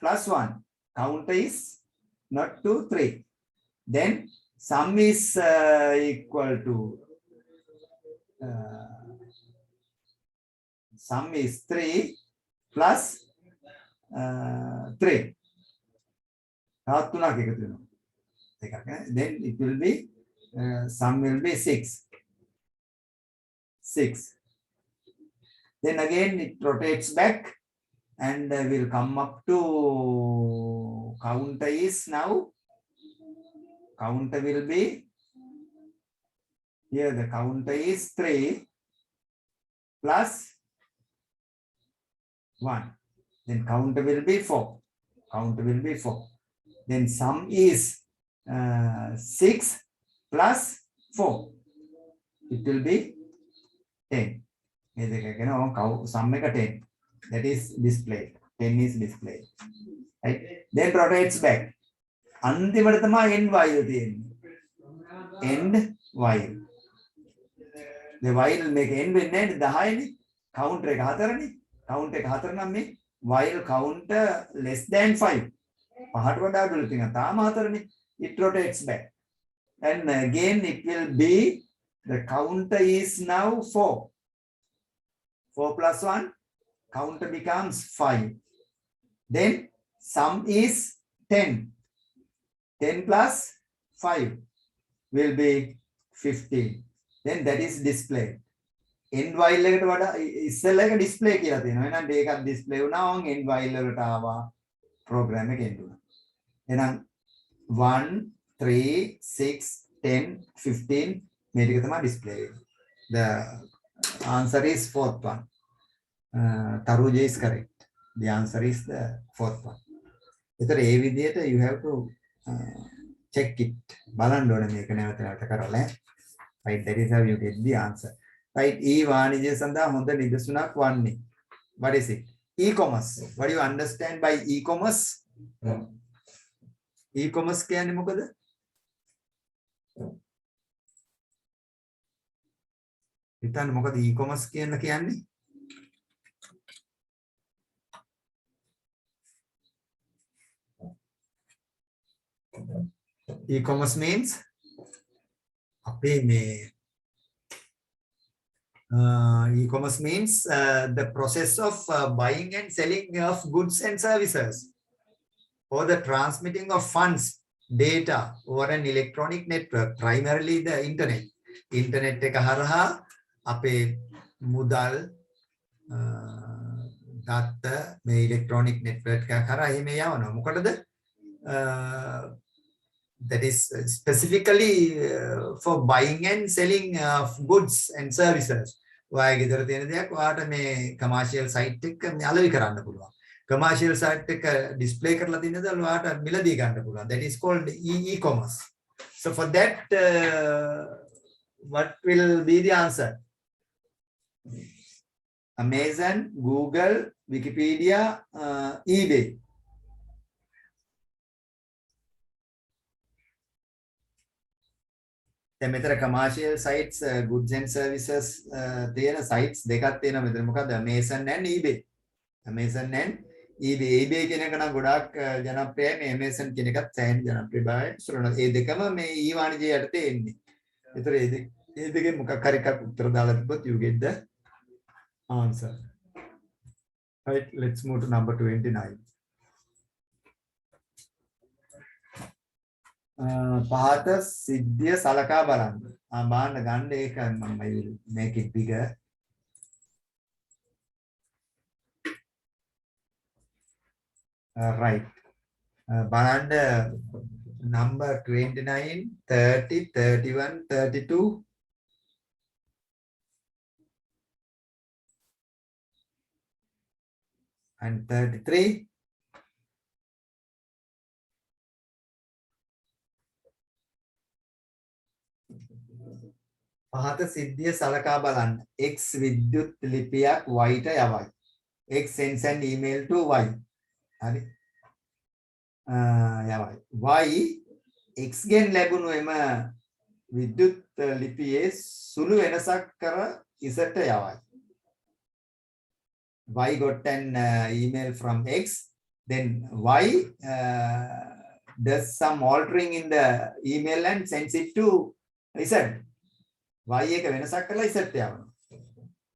plus 1. Counter is not 2, 3. Then sum is equal to sum is 3 plus 3. තවත් තුනක් එකතු වෙනවා. එකක් නේ. Then it will be sum will be 6. 6. Then again it rotates back and will come up to counter is now counter will be here the counter is 3 plus 1. Then counter will be 4. Counter will be 4. Then sum is 6 plus 4. It will be 10. Sum එක 10. That is displayed. 10 is displayed. Right? Then rotates back. අන්තිමට තමයි end while තියෙන්නේ. end while. The while මේක end වෙන්නේ නැහැ 10නේ. counter එක 4නේ. counter එක 4 නම් මේ while counter less than 5. පහට වඩා අඩු තියෙනවා. තාම 4නේ. It rotates back. And again it will be the counter is now 4. 4 plus 1. Counter becomes 5. Then sum is 10. 10 plus 5 will be 15. Then that is displayed. End while එකට වඩා ඉස්සෙල්ලා එක display කියලා තියෙනවා. එහෙනම් මේකත් display වුණා වම් end while වලට ආවා program එක end වුණා. එහෙනම් 1 3 6 10 15 මේ ටික තමයි display වෙන්නේ. The answer is fourth one. Taruja is correct. The answer is the fourth one. ඒතර ඒ විදිහට you have to check it. බලන්න ඕනේ මේක නැවත නැවත කරලා. Right, that is how you get the answer. Right, e වාණිජය සඳහා හොඳ නිදසුනක් වන්නේ. What is it? E-commerce. What do you understand by e-commerce? E-commerce කියන්නේ මොකද? හිතන්න මොකද e-commerce කියන්නේ? E-commerce means e-commerce means the process of buying and selling of goods and services, or the transmitting of funds, data over an electronic network, primarily the internet. Internet එක හරහා අපේ මුදල් දත්ත මේ electronic network එක හරහා එහෙම යවනවා. මොකටද? That is specifically for buying and selling of goods and services. ඔයාගේ ගෙදර තියෙන දෙයක් ඔයාට මේ commercial site එක අලෙවි කරන්න පුළුවන්. Commercial site එක display කරලා තියෙන දේ ඔයාට මිලදී ගන්න පුළුවන්. That is called e-commerce. So for that, what will be the answer? Amazon, Google, Wikipedia, eBay. දැන් මෙතන commercial sites, goods and services තියෙන sites දෙකක් තියෙනවා මෙතන. මොකද්ද? Amazon and eBay. Amazon and eBay. eBay කියන එක නම් ගොඩාක් ජනප්‍රියයි. මේ Amazon කියන එකත් සෑහෙන ජනප්‍රියයි. ඒ දෙකම මේ e-වාණිජය යටතේ එන්නේ. ඒතර ඒ දෙකෙන් මොකක් හරි එකක් උත්තර දාලා තිබ්බොත් you get the answer. Right, let's move to number 29. පහත සිද්ධිය සලකා බලන්න. බලන්න ගන්න ඒක මම make it bigger. Right. බලන්න number 29, 30, 31, 32. And 33. පහත සිද්ධිය සලකා බලන්න. X විද්‍යුත් ලිපියක් Y ට යවයි. X sends an email to Y. හරි. යවයි. Y X ගෙන් ලැබුණු එම විද්‍යුත් ලිපියේ සුළු වෙනසක් කර Z ට යවයි. Y got an email from X, then Y does some altering in the email and sends it to Z. Y එක වෙනසක් කරලා Z ට යවනවා.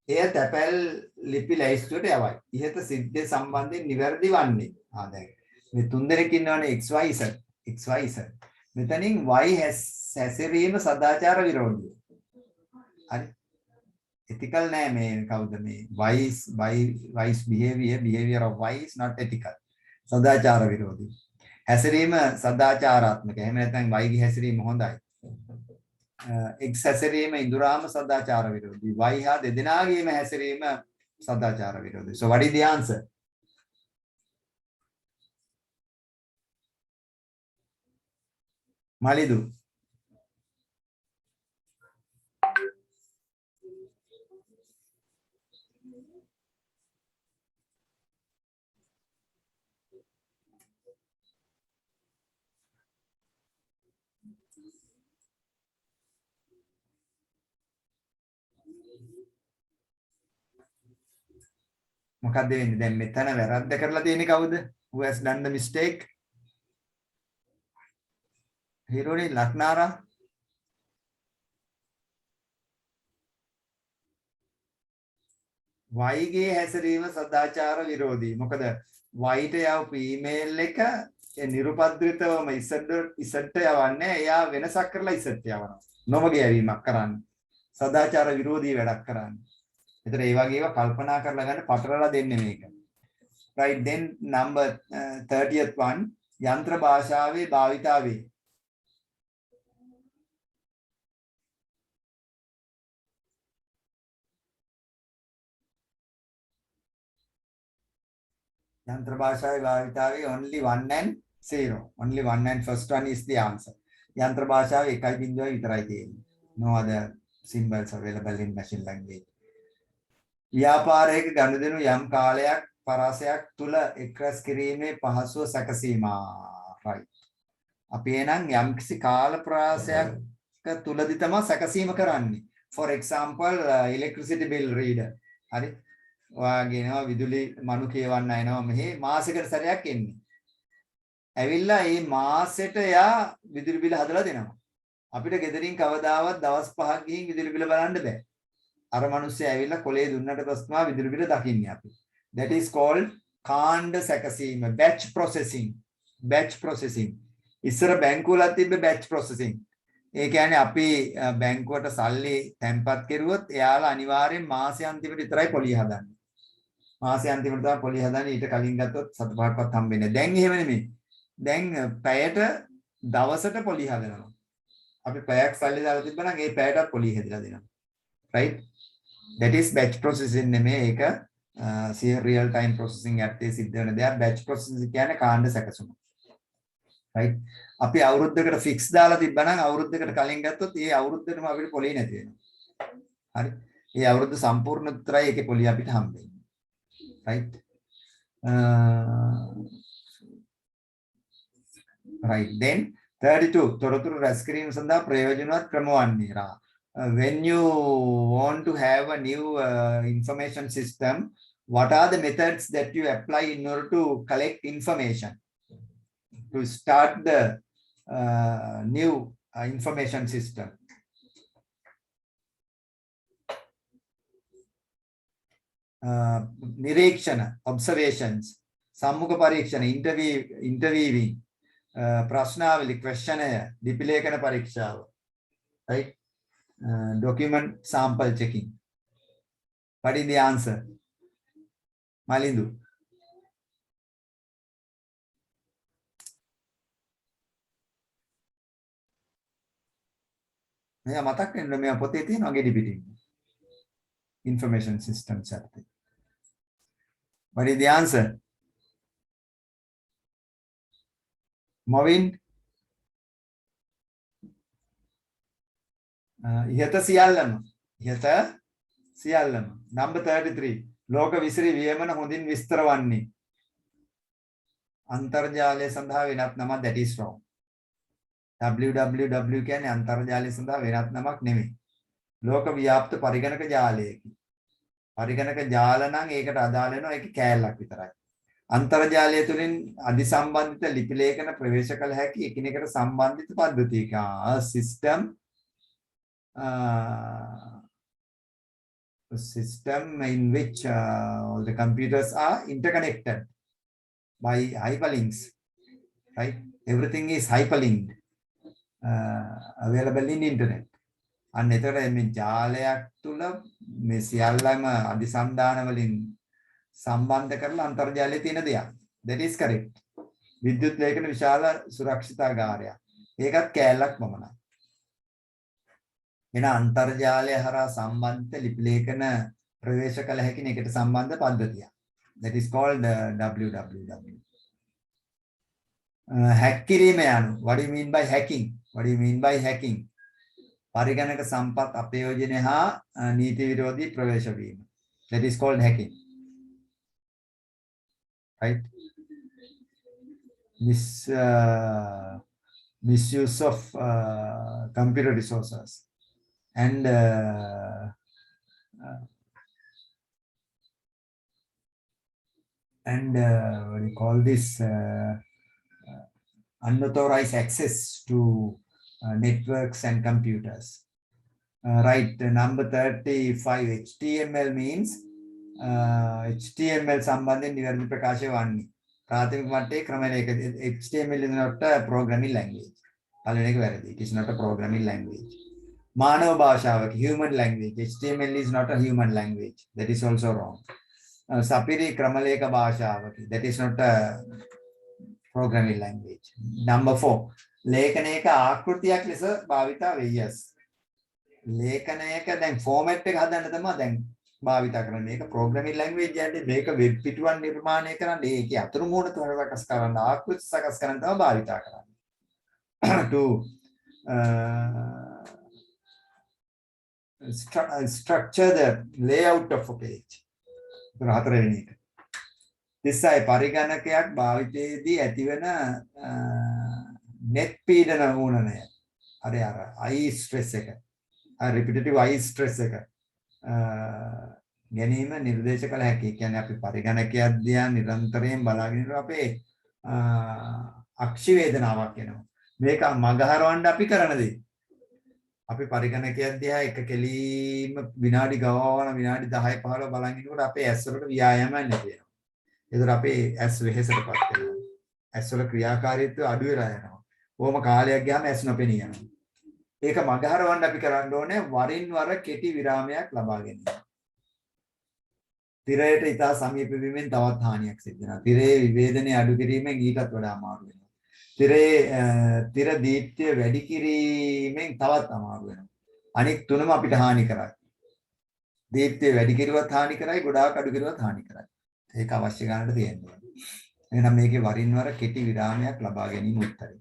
එය තැපැල් ලිපි ලැයිස්තුවට යවයි. ඉහත සිද්ධිය සම්බන්ධයෙන් නිවැරදි වන්නේ. දැන් මේ තුන් දෙනෙක් ඉන්නවනේ XYZ. මෙතනින් Y හැසිරීම සදාචාර විරෝධී. හරි. ethical නෑ මේ කවුද මේ Y's behavior of Y is not ethical. සදාචාර විරෝධී. හැසිරීම සදාචාරාත්මක. එහෙම නැත්නම් Y ගේ හැසිරීම හොඳයි. X හැසිරීම ඉඳුරාම සදාචාර විරෝධී. Y හා දෙදෙනාගේම හැසිරීම සදාචාර විරෝධී. So what is the answer? Malidu. මොකක්ද වෙන්නේ දැන් මෙතන වැරද්ද කරලා තියෙන්නේ කවුද? Who has done the mistake? Hirori Laknara. Y ගේ හැසිරීම සදාචාර විරෝධී. මොකද Y ට යවපු ඊමේල් එක ඒ නිරුපද්‍රිතවම ඉසට යවන්නේ එයා වෙනසක් කරලා ඉසට යවනවා. නොමග යවීමක් කරන්නේ. සදාචාර විරෝධී වැඩක් කරන්නේ. ඒතර ඒ වගේ ඒවා කල්පනා කරලා ගන්න පතරලා දෙන්නේ මේක. Right, then number 30th one යන්ත්‍ර භාෂාවේ භාවිතාවේ යන්ත්‍ර භාෂාවේ භාවිතාවේ only 1 and 0. Only 1 and first one is the answer. යන්ත්‍ර භාෂාවේ 1.0 විතරයි තියෙන්නේ. No other symbols available in machine language. ව්‍යාපාරයක ගනුදෙනු යම් කාලයක් පරාසයක් තුල එක්රැස් කිරීමේ පහසුව සැකසීමා. right. අපි එනම් යම්කිසි කාල ප්‍රාසයක් තුලදී තමයි සැකසීම කරන්නේ. For example, electricity bill reader. හරි. ඔයාගෙනවා විදුලි මනු කියවන්න එනවා මෙහි මාසෙකට සැරයක් එන්නේ. ඇවිල්ලා මේ මාසෙට එයා විදුලි බිල හදලා දෙනවා. අපිට ගෙදරින් කවදාවත් දවස් 5ක් ගිහින් විදුලි බිල බලන්න බෑ. අර මිනිස්සයා ඇවිල්ලා කොලේ දුන්නට පස්සේ තමයි විදුලි බිල දකින්නේ අපි. That is called කාණ්ඩ සැකසීම, batch processing. Batch processing. ඉස්සර බැංකුවලත් තිබ්බ batch processing. ඒ කියන්නේ අපි බැංකුවට සල්ලි තැන්පත් කරුවොත් එයාලා අනිවාර්යෙන් මාසෙ අන්තිමට විතරයි පොලිය හදන්නේ. මාසෙ අන්තිමට තමයි පොලිය හදන්නේ. ඊට කලින් ගත්තොත් සත පහක්වත් හම්බෙන්නේ නැහැ. දැන් එහෙම නෙමෙයි. දැන් පැයට දවසට පොලිය හදනවා. අපි පැයක් සල්ලි දාලා තිබ්බනම් ඒ පැයටත් පොලිය හදලා දෙනවා. Right? That is batch processing නෙමෙයි. ඒක real time processing යටතේ සිද්ධ වෙන දෙයක්. Batch processing කියන්නේ කාණ්ඩ සැකසුම. Right? අපි අවුරුද්දකට fix දාලා තිබ්බනම් අවුරුද්දකට කලින් ගත්තොත් ඒ අවුරුද්දටම අපිට පොලිය නැති වෙනවා. හරි? ඒ අවුරුද්ද සම්පූර්ණ උත්තරයි ඒකේ පොලිය අපිට හම්බෙන්නේ. Right? Right. Then 32 තොරතුරු රැස් කිරීම සඳහා ප්‍රයෝජනවත් ක්‍රම වන්නේ. When you want to have a new information system, what are the methods that you apply in order to collect information to start the new information system? Nirekshana, observations, sammukha parikshana, interviewing, prashnavali, questionnaire, dipilekana parikshawa, right? Document sample checking. What is the answer? Malindu. මෙයා මතක් වෙන්න මෙයා පොතේ තියෙනවා ගෙඩි පිටින්. Information systems යටතේ. What is the answer? Moving. ඉහත සියල්ලම. Number 33. ලෝක විසිරි වියමන හොඳින් විස්තර වන්නේ. අන්තර්ජාලය සඳහා වෙනත් නමක්, that is wrong. www කියන්නේ අන්තර්ජාලය සඳහා වෙනත් නමක් නෙමෙයි. ලෝක ව්‍යාප්ත පරිගණක ජාලයකි. පරිගණක ජාල නම් ඒකට අදාළ වෙනවා ඒකේ කෑල්ලක් විතරයි. අන්තර්ජාලය තුළින් අධිසම්බන්ධිත ලිපි ලේඛන ප්‍රවේශ කළ හැකි එකිනෙකට සම්බන්ධිත පද්ධතියක. System in which all the computers are interconnected by hyperlinks, right? Everything is hyperlinked, available in internet. අන්න එතකොට මේ ජාලයක් තුල මේ සියල්ලම අධිසන්ධාන වලින් සම්බන්ධ කරලා අන්තර්ජාලයේ තියෙන දෙයක්. That is correct. විද්‍යුත් ලේඛන විශාල සුරක්ෂිතාගාරයක්. ඒකත් කෑල්ලක් පමණයි. එන අන්තර්ජාලය හරහා සම්බන්ධ ලිපි ලේඛන ප්‍රවේශ කළ හැකි එකට සම්බන්ධ පද්ධතියක්. That is called www. Hack කිරීම යනු. What do you mean by hacking? What do you mean by hacking? පරිගණක සම්පත් අපයෝජනය හා නීති විරෝධී ප්‍රවේශ වීම. That is called hacking. Right? Misuse of computer resources and what do you call this, unauthorized access to networks and computers. Right, number 35, HTML means HTML සම්බන්ධයෙන් නිවැරදි ප්‍රකාශය වන්නේ. ප්‍රාථමික මට්ටමේ ක්‍රමලේඛ HTML is not a programming language. පළවෙනි එක වැරදි. It is not a programming language. මානව භාෂාවක human language. HTML is not a human language. That is also wrong. සපිරි ක්‍රමලේඛ භාෂාවක. That is not a programming language. Number 4. ලේඛනයක ආකෘතියක් ලෙස භාවිතා වේ. Yes. ලේඛනයක දැන් format එක හදන්න තමයි දැන් භාවිතා කරන්නේ. මේක programming language යන්නේ මේක වෙබ් පිටුවක් නිර්මාණය කරන්නේ ඒකේ අතුරු මුහුණ තුන සකස් කරන්න ආකෘති සකස් කරන්න තමයි භාවිතා කරන්නේ. To structure the layout of a page. හතරවෙනි එක. 36 පරිගණකයක් භාවිතයේදී ඇතිවන net පීඩන වුණනය. අර eye stress එක. repetitive eye stress එක. ගැනීම නිර්දේශ කළ හැකි. කියන්නේ අපි පරිගණකයක් දිහා නිරන්තරයෙන් බලාගෙන ඉන්නවා අපේ අක්ෂි වේදනාවක් එනවා. මේක මගහරවන්න අපි කරන දේ. අපි පරිගණකයක් දිහා එක කෙලීම විනාඩි ගාන විනාඩි 10 15 බලන් ඉන්නකොට අපේ ඇස් වලට ව්‍යායාමයක් නැති වෙනවා. ඒතර අපේ ඇස් වෙහෙසටපත් වෙනවා. ඇස් වල ක්‍රියාකාරීත්වය අඩු වෙලා යනවා. කොහොම කාලයක් ගියාම ඇස් නොපෙනී යනවා. ඒක මගහරවන්න අපි කරන්න ඕනේ වරින් වර කෙටි විරාමයක් ලබා ගැනීම. තිරයට ඉතා සමීප වීමෙන් තවත් හානියක් සිද්ධ වෙනවා. තිරයේ විවේදනය අඩු කිරීමෙන් ඊටත් වඩා අමාරු වෙනවා. තිර දීප්තිය වැඩි කිරීමෙන් තවත් අමාරු වෙනවා. අනික් තුනම අපිට හානි කරයි. දීප්තිය වැඩි කිරුවත් හානි කරයි, ගොඩාක් අඩු කිරුවත් හානි කරයි. ඒක අවශ්‍ය ගන්නට තියෙනවා. එහෙනම් මේකේ වරින් වර කෙටි විරාමයක් ලබා ගැනීම උත්තරයි.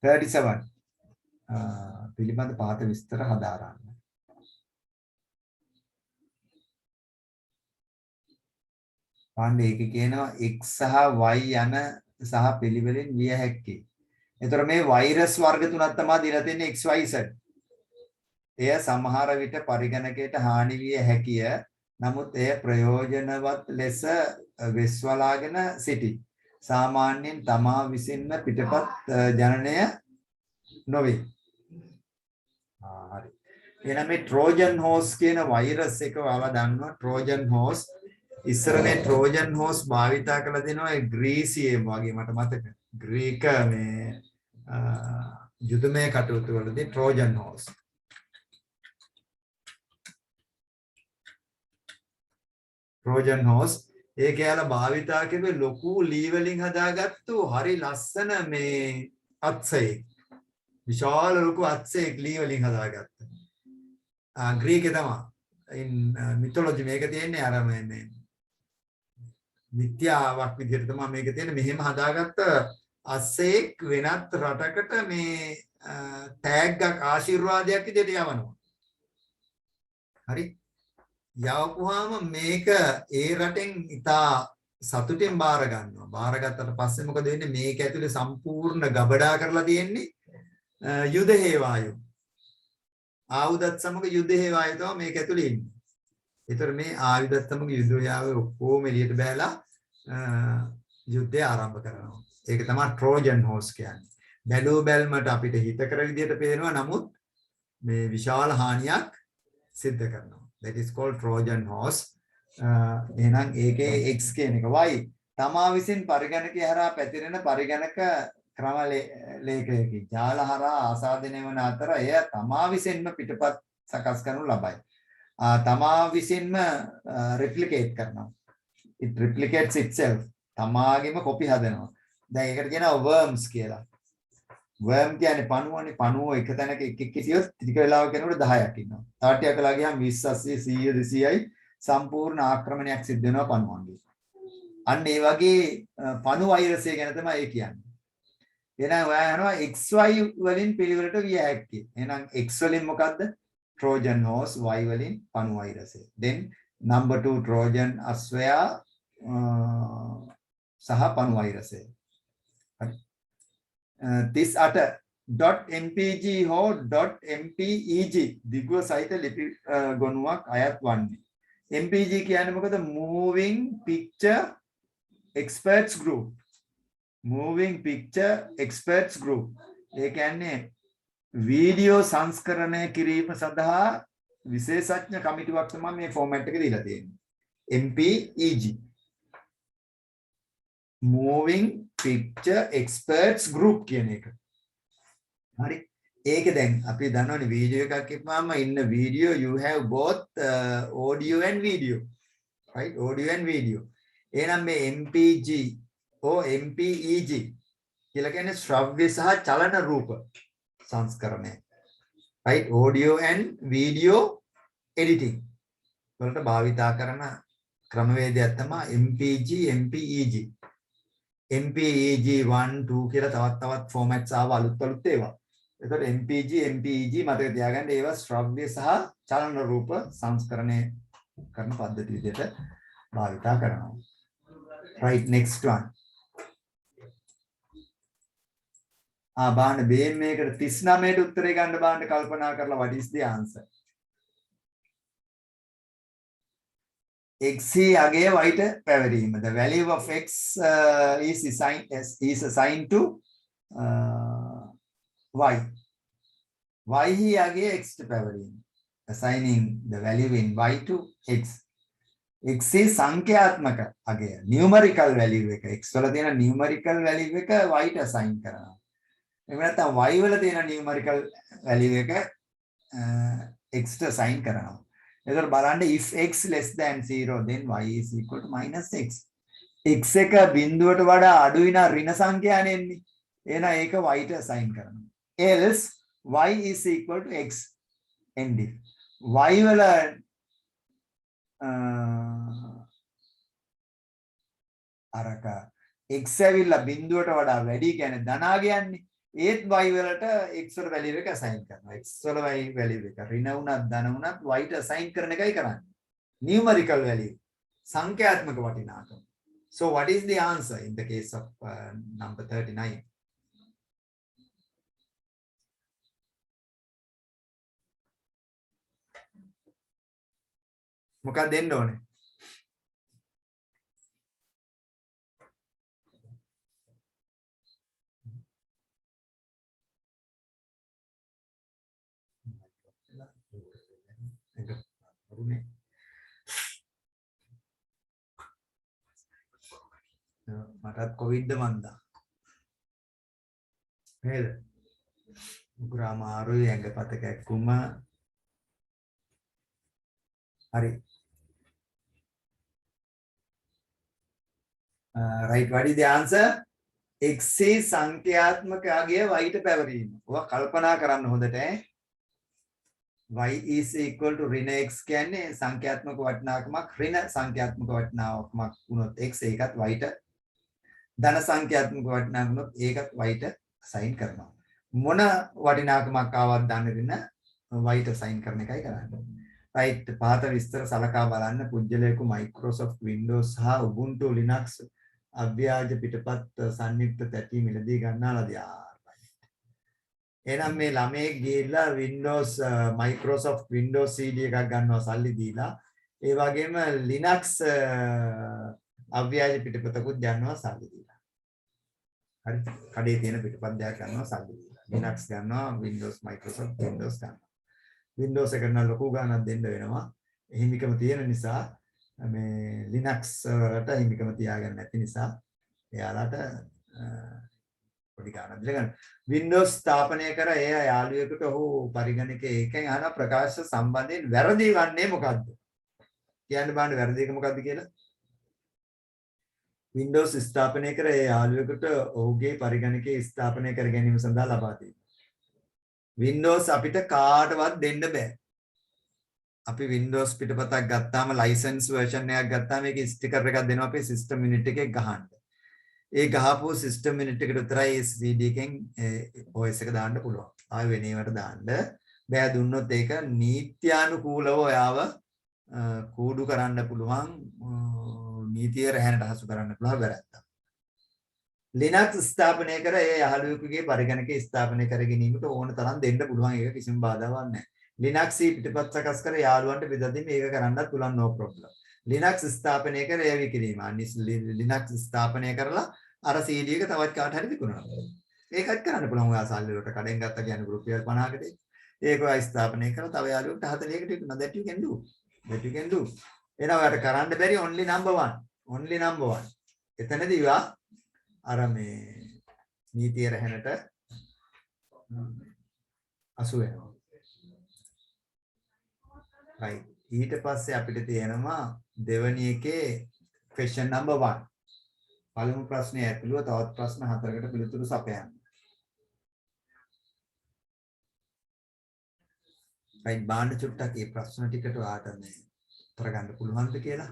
37 පිළිබඳ පහත විස්තර හදාරන්න. පාණ්ඩේ ඒක කියනවා x සහ y යන සහ පිළිවෙලින් විය හැක්කේ. එතකොට මේ වෛරස් වර්ග තුනක් තමයි දීලා තියෙන්නේ XYZ. එය සමහර විට පරිගණකයට හානි විය හැකිය. නමුත් එය ප්‍රයෝජනවත් ලෙස වෙස්වලාගෙන සිටි. සාමාන්‍යයෙන් තමා විසින්ම පිටපත් ජනනය නොවේ. හරි. එහෙනම් මේ ට්‍රෝජන් හෝස් කියන වෛරස් එක ඔයාලා දන්නවා ට්‍රෝජන් හෝස්. ඉස්සර මේ ට්‍රෝජන් හෝස් භාවිතා කරලා දෙනවා ඒ ග්‍රීසියේ වගේ මට මතක. ග්‍රීක මේ යුදමය කටයුතු වලදී ට්‍රෝජන් හෝස්. ට්‍රෝජන් හෝස් ඒක යාලා භාවිතා කරේ ලොකු ලී වලින් හදාගත්තු හරි ලස්සන මේ අත්සෙක්. විශාල ලොකු අත්සෙක් ලී වලින් හදාගත්තා. ග්‍රීකේ තමයි. in mythology මේක තියෙන්නේ අර මේ මිත්‍යාවක් විදිහට තමයි මේක තියෙන්නේ. මෙහෙම හදාගත්ත අස්සෙක් වෙනත් රටකට මේ ටැග්ගක් ආශිර්වාදයක් විදිහට යවනවා. හරි. යවපුවාම මේක ඒ රටෙන් ඉතා සතුටින් බාර ගන්නවා. බාරගත්තට පස්සේ මොකද වෙන්නේ? මේක ඇතුලේ සම්පූර්ණ ගබඩා කරලා තියෙන්නේ යුද හේවායු. ආයුධත් සමග යුද හේවායු තමයි මේක ඇතුලේ ඉන්නේ. ඒතර මේ ආයුධත් සමග යුද හේවායු ඔක්කොම එළියට බෑලා යුද්ධය ආරම්භ කරනවා. ඒක තමයි ට්‍රෝජන් හෝස් කියන්නේ. බැලූ බැල්මට අපිට හිතකර විදිහට පේනවා. නමුත් මේ විශාල හානියක් සිද්ධ කරනවා. That is called Trojan horse. එහෙනම් ඒකේ x කියන එක y තමා විසින් පරිගණකය හරහා පැතිරෙන පරිගණක ක්‍රම ලේඛයකින් ජාල හරහා ආසාදනය වන අතර එය තමා විසින්ම පිටපත් සකස් කරනු ලබයි. තමා විසින්ම replicate කරනවා. It replicates itself. තමාගෙම කොපි හදනවා. දැන් ඒකට කියනවා worms කියලා. worm කියන්නේ පණුවනේ. පණුව එක තැනක එක කිසියොත් ටික වෙලාවක යනකොට 10ක් ඉන්නවා. තව ටිකක් වෙලා ගියාම 20 80 100 200යි සම්පූර්ණ ආක්‍රමණයක් සිද්ධ වෙනවා පණුවන්ගේ. අන්න ඒ වගේ පණු වෛරසය ගැන තමයි ඒ කියන්නේ. එහෙනම් ඔයා යනවා XY වලින් පිළිවෙලට විය හැක්කේ. එහෙනම් X වලින් මොකද්ද? Trojan horse, Y වලින් පණු වෛරසය. then number 2 Trojan අස්වැයා සහ පණු වෛරසය. හරි. 38.mpg හෝ .mpeg දිගුව සහිත ලිපි ගොනුවක් අයත් වන්නේ. mpg කියන්නේ මොකද? moving picture experts group. moving picture experts group. ඒ කියන්නේ වීඩියෝ සංස්කරණය කිරීම සඳහා විශේෂඥ කමිටුවක් තමයි මේ ෆෝමැට් එක දීලා තියෙන්නේ. mpeg. moving picture experts group කියන එක. හරි. ඒක දැන් අපි දන්නවනේ වීඩියෝ එකක් කියපුවාම in a video you have both audio and video. Right? Audio and video. එහෙනම් මේ MPG or MPEG කියලා කියන්නේ ශ්‍රව්‍ය සහ චලන රූප සංස්කරණය. Right? Audio and video editing වලට භාවිතා කරන ක්‍රමවේදයක් තමයි MPG MPEG. MPEG 1 2 කියලා තවත් ෆෝමැට්ස් ආව අලුත් ඒවා. එතකොට MPG MPEG මතක තියාගන්න ඒවා ශ්‍රව්‍ය සහ චලන රූප සංස්කරණය කරන පද්ධති විදිහට භාවිතා කරනවා. Right, next one. බලන්න බේම් මේකට 39ට උත්තරේ ගන්න බලන්න කල්පනා කරලා what is the answer? X අගය y ට පැවරීම. The value of x is assigned to y. Y අගය x ට පැවරීම. Assigning the value in y to x. x සංඛ්‍යාත්මක අගය. numerical value එක. x වල තියෙන numerical value එක y ට assign කරනවා. එහෙම නැත්නම් y වල තියෙන numerical value එක x ට assign කරනවා. එතකොට බලන්න if x less than 0 then y is equal to minus x. x එක බිඳුවට වඩා අඩුයි නම් ඍණ සංඛ්‍යානේ එන්නේ. එහෙනම් ඒක y ට assign කරනවා. else y is equal to x and if y වල අරක x ඇවිල්ලා බිඳුවට වඩා වැඩි කියන්නේ ධනාගයන්නේ. ඒත් y වලට x වල වැලියු එක assign කරනවා. x වල y වැලියු එක ඍණ වුණත් ධන වුණත් y ට assign කරන එකයි කරන්නේ. numerical value සංඛ්‍යාත්මක වටිනාකම. So what is the answer in the case of number 39? මොකක්ද දෙන්න ඕනේ? මටත් කොවිඩ්ද මන්දා නේද? ග්‍රාමාරුයි ඇඟපත කැක්කුම හරි. Right, what is the answer? x සංඛ්‍යාත්මක අගය y ට පැවරීම. ඔවා කල්පනා කරන්න හොඳට y is equal to ඍණ x කියන්නේ සංඛ්‍යාත්මක වටිනාකමක් ඍණ සංඛ්‍යාත්මක වටිනාකමක් වුණොත් x ඒකත් y ට ධන සංඛ්‍යාත්මක වටිනාකමක් වුණොත් ඒකත් y ට assign කරනවා. මොන වටිනාකමක් ආවත් ධන ඍණ y ට assign කරන එකයි කරන්නේ. right, පාත විස්තර සලකා බලන්න පුජ්‍යලයක Microsoft Windows සහ Ubuntu Linux අව්‍යාජ පිටපත් සංයුක්ත තැටි මිලදී ගන්නාලාද යාර. එහෙනම් මේ ළමයේ ගිහිල්ලා Windows Microsoft Windows CD එකක් ගන්නවා සල්ලි දීලා. ඒ වගේම Linux අව්‍යාජ පිටපතකුත් ගන්නවා සල්ලි දීලා. හරි. කඩේ තියෙන පිටපත් දෙයක් ගන්නවා සල්ලි දීලා. Linux ගන්නවා Windows Microsoft Windows ගන්නවා. Windows එක කරන ලොකු ගාණක් දෙන්න වෙනවා. හිමිකම තියෙන නිසා මේ Linux වලට හිමිකම තියාගන්න නැති නිසා එයාලට පොඩි ගාණක් දීලා ගන්න. Windows ස්ථාපනය කර ඒ යාළුවෙකුට ඔහු පරිගණකයේ එකෙන් අහන ප්‍රකාශ සම්බන්ධයෙන් වැරදි වන්නේ මොකද්ද? කියන්න බලන්න වැරදි එක මොකද්ද කියලා. Windows ස්ථාපනය කර ඒ යාළුවෙකුට ඔහුගේ පරිගණකයේ ස්ථාපනය කර ගැනීම සඳහා ලබා දෙන්න. Windows අපිට කාටවත් දෙන්න බෑ. අපි Windows පිටපතක් ගත්තාම license version එකක් ගත්තාම ඒකේ sticker එකක් දෙනවා අපේ system unit එකේ ගහන්න. ඒ ගහපුව system unit එකට විතරයි CD එකෙන් OS එක දාන්න පුළුවන්. ආයෙ වෙන ඒවාට දාන්න බෑ. දුන්නොත් ඒක නීත්‍යානුකූලව ඔයාව කූඩු කරන්න පුළුවන්. නීතිය රැහැනට හසු කරන්න පුළුවන් වැරද්දක්. Linux ස්ථාපනය කර ඒ යහළුවෙකුගේ පරිගණකයේ ස්ථාපනය කර ගැනීමට ඕන තරම් දෙන්න පුළුවන්. ඒක කිසිම බාධාවක් නැහැ. Linux පිටපත් සකස් කර යාළුවන්ට බෙදා දෙන්න මේක කරන්නත් පුළුවන් no problem. Linux ස්ථාපනය කර ඒ විකිරීම. Linux ස්ථාපනය කරලා අර CD එක තවත් කාට හරි විකුණනවා. ඒකත් කරන්න පුළුවන්. ඔයා සල්ලි වලට කඩෙන් ගත්තා කියන්නේ රුපියල් 50කට. ඒක ඔයා ස්ථාපනය කරලා තව යාළුවෙකුට 40කට විකුණනවා. That you can do. That you can do. එනවා ඔයාට කරන්න බැරි only number 1. Only number 1. එතනදී ඔයා අර මේ නීතිය රැහැනට අසු වෙනවා. right. ඊට පස්සේ අපිට තියෙනවා දෙවෙනි එකේ question number 1. පළමු ප්‍රශ්නේ ඇතුළුව තවත් ප්‍රශ්න 4කට පිළිතුරු සපයන්න. right. බාන්න චුට්ටක් මේ ප්‍රශ්න ටිකට ඔයාට මේ උත්තර ගන්න පුළුවන්ද කියලා?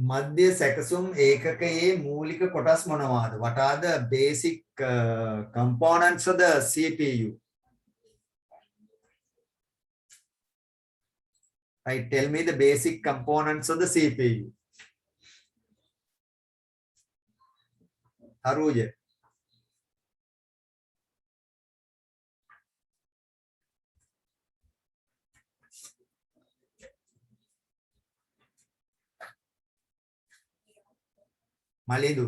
මධ්‍ය සැකසුම් ඒකකයේ මූලික කොටස් මොනවාද? What are the basic components of the CPU? Right, tell me the basic components of the CPU. Aruja. Malidu.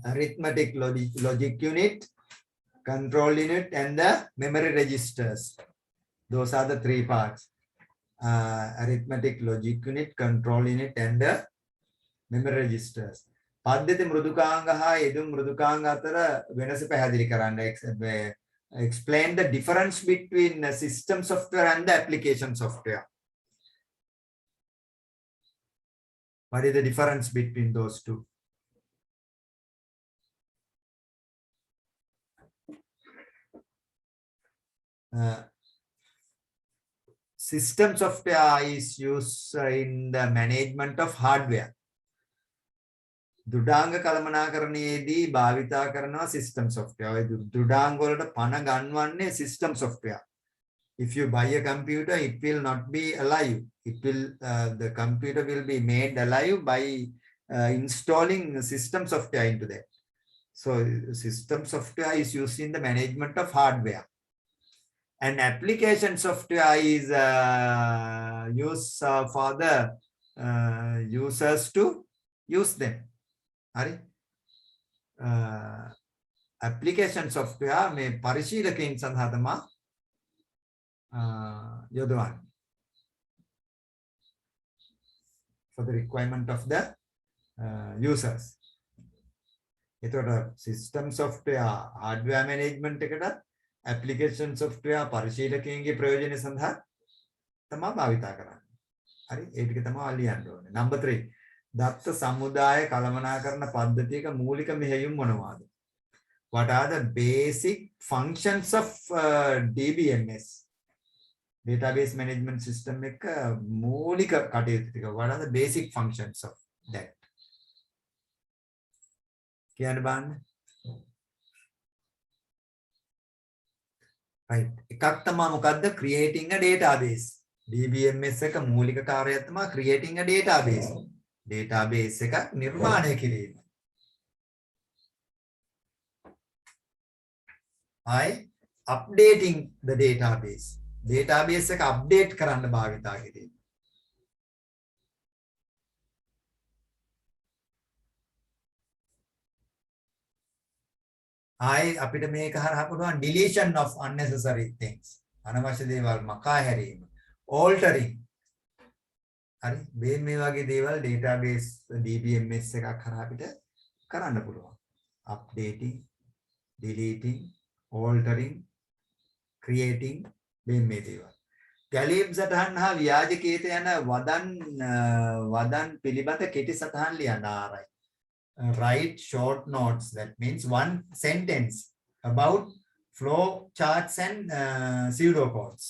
Arithmetic logic unit, control unit, and the memory registers. Those are the three parts. Arithmetic logic unit, control unit, and the memory registers. පද්ධති මෘදුකාංග හා යෙදුම් මෘදුකාංග අතර වෙනස පැහැදිලි කරන්න. Explain the difference between the system software and the application software. What is the difference between those two? System software is used in the management of hardware. දුඩාංග කළමනාකරණයේදී භාවිතා කරනවා system software. ඔය දුඩාංග වලට පණ ගන්වන්නේ system software. If you buy a computer, it will not be alive. The computer will be made alive by installing system software into that. So system software is used in the management of hardware. And application software is used for the users to use them. Hari? Application software may පරිශීලකයන් සඳහා තමා යොදවන්නේ. For the requirement of the users. එතකොට system software hardware management එකට application software පරිශීලකයන්ගේ ප්‍රයෝජන සඳහා තමා භාවිතා කරන්නේ. හරි? ඒ ටික තමයි ලියන්න ඕනේ. Number 3. දත්ත සමුදාය කළමනාකරණ පද්ධතියක මූලික මෙහෙයුම් මොනවාද? What are the basic functions of DBMS? Database management system එක මූලික කටයුතු ටික. What are the basic functions of that? කියන්න බලන්න. right. එකක් තමයි මොකද්ද? creating a database. DBMS එක මූලික කාර්යය තමයි creating a database. Database එකක් නිර්මාණය කිරීම. Updating the database. Database එක update කරන්න භාවිතා කිරීම. අපිට මේක හරහා පුළුවන් deletion of unnecessary things. අනවශ්‍ය දේවල් මකා හැරීම. altering. හරි මේ වගේ දේවල් database DBMS එකක් හරහා අපිට කරන්න පුළුවන්. updating, deleting, altering, creating මේ දේවල්. ගැලීම් සටහන් හා ව්‍යාජ කේත යන වදන් පිළිබඳ කෙටි සටහන් ලියන්න ආරයි. Write short notes, that means one sentence about flow charts and pseudocodes.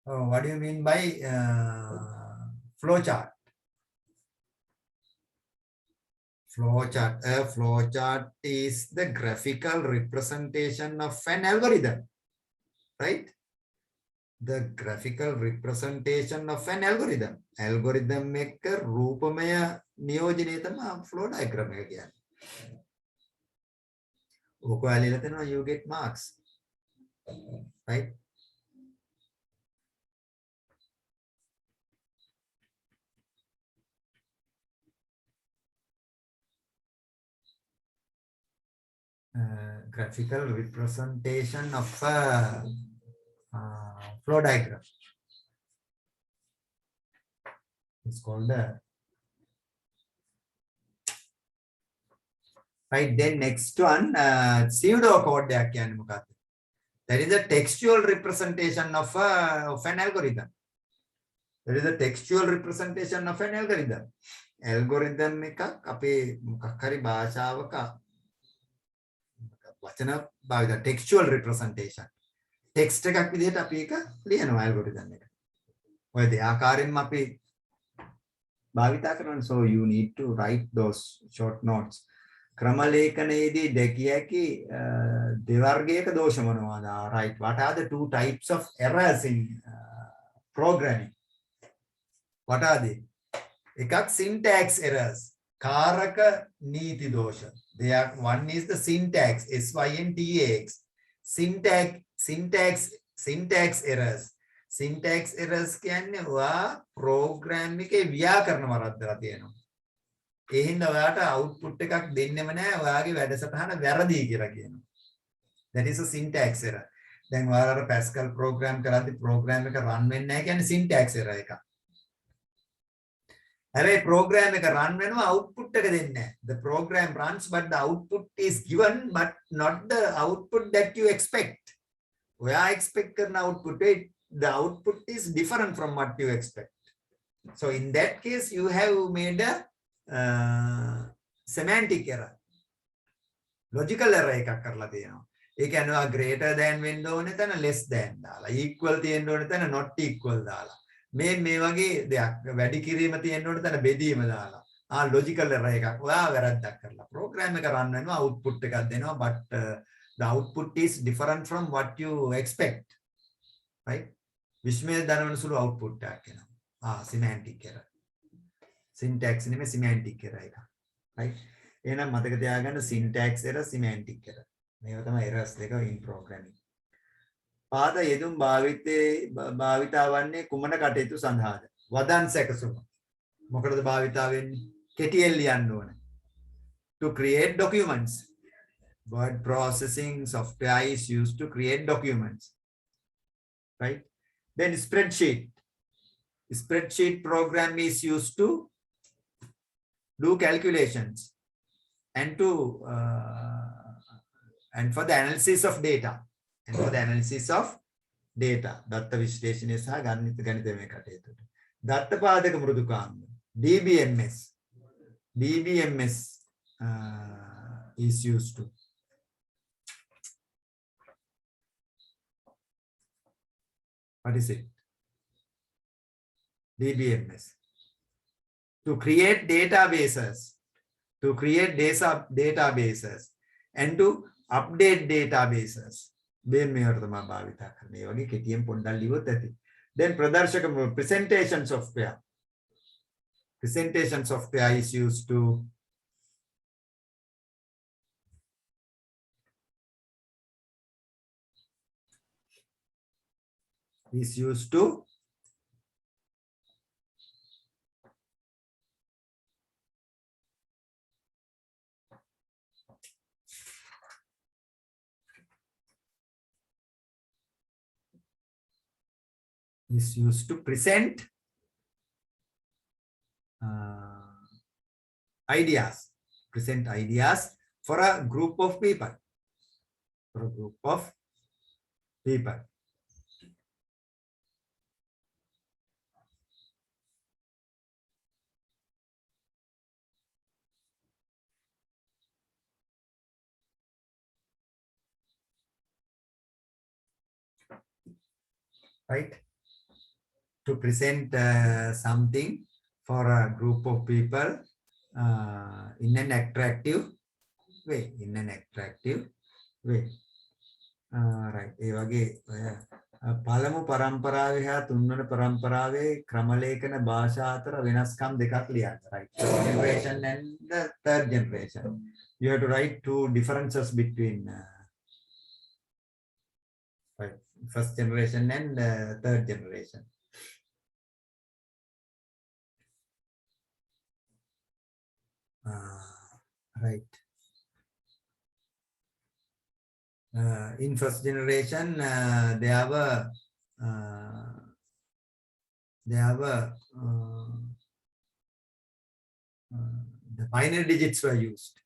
Oh, what do you mean by flowchart? Flowchart. A flowchart is the graphical representation of an algorithm, right? The graphical representation of an algorithm. Algorithm එක රූපමය නියෝජනය තමයි flow diagram එක කියන්නේ. ඕක ඇලිලා තනවා you get marks. Right? graphical representation of a flow diagram. It's called a right. Then next one, pseudocode. That is a textual representation of an algorithm. That is a textual representation of an algorithm. Algorithm එකක් අපේ මොකක් හරි භාෂාවක වචන භාවිත textual representation. Text එකක් විදිහට අපි ඒක ලියනවා algorithm එක. ඔය දෙආකාරයෙන්ම අපි භාවිත කරනවා. So you need to write those short notes. ක්‍රම ලේඛනයේදී දැකිය හැකි දෙවර්ගයක දෝෂ මොනවාද? Right. What are the two types of errors in programming? What are they? එකක් syntax errors. කාරක නීති දෝෂ. They are, one is the syntax, syntax. Syntax errors. Syntax errors කියන්නේ ඔයා program එකේ ව්‍යාකරණ වරද්දලා තියෙනවා. ඒ හින්දා ඔයාට output එකක් දෙන්නෙම නැහැ. ඔයාගේ වැඩසටහන වැරදි කියලා කියනවා. That is a syntax error. දැන් ඔයාලා Pascal program කරද්දී program එක run වෙන්නේ නැහැ කියන්නේ syntax error එකක්. හැබැයි program එක run වෙනවා output එක දෙන්නේ නැහැ. The program runs but the output is given but not the output that you expect. ඔයා expect කරන output the output is different from what you expect. So in that case you have made a semantic error. Logical error එකක් කරලා තියෙනවා. ඒ කියන්නේ ඔයා greater than වෙන්න ඕනේ තැන less than දාලා, equal තියෙන්න ඕනේ තැන not equal දාලා. මේ වගේ දෙයක් වැඩි කිරීම තියෙන්න ඕනේ තැන බෙදීම දාලා. logical error එකක්. ඔයා වැරද්දක් කරලා. program එක run වෙනවා output එකක් දෙනවා but the output is different from what you expect. Right? විශ්මය දනවන සුළු output එකක් එනවා. semantic error. Syntax නෙමෙයි semantic error එක. Right? එහෙනම් මතක තියාගන්න syntax error, semantic error. මේවා තමයි errors දෙක in programming. පාද යෙදුම් භාවිතා වන්නේ කුමන කටයුතු සඳහාද? වදන් සැකසුම. මොකටද භාවිතා වෙන්නේ? කෙටියෙන් ලියන්න ඕනේ. To create documents. Word processing software is used to create documents. Right? Then spreadsheet. Spreadsheet program is used to do calculations and to and for the analysis of data. And for the analysis of data. දත්ත විශ්ලේෂණය සහ ගණිතමය කටයුතු. දත්තපාදක මෘදුකාංග. DBMS. DBMS is used to. What is it? DBMS. To create databases. To create databases. And to update databases. මේවට තමයි භාවිතා කරන්නේ. ඒ වගේ කෙටියෙන් පොඩ්ඩක් ලියුවොත් ඇති. Then ප්‍රදර්ශක presentation software. Presentation software is used to present ideas. Present ideas for a group of people. For a group of people. Right? To present something for a group of people in an attractive way. In an attractive way. Right. ඒ වගේ පළමු පරම්පරාවේ හා තුන්වන පරම්පරාවේ ක්‍රමලේඛන භාෂා අතර වෙනස්කම් දෙකක් ලියන්න. Right. First generation and the third generation. You have to write two differences between right, first generation and third generation. Right. In first generation, there were the binary digits were used.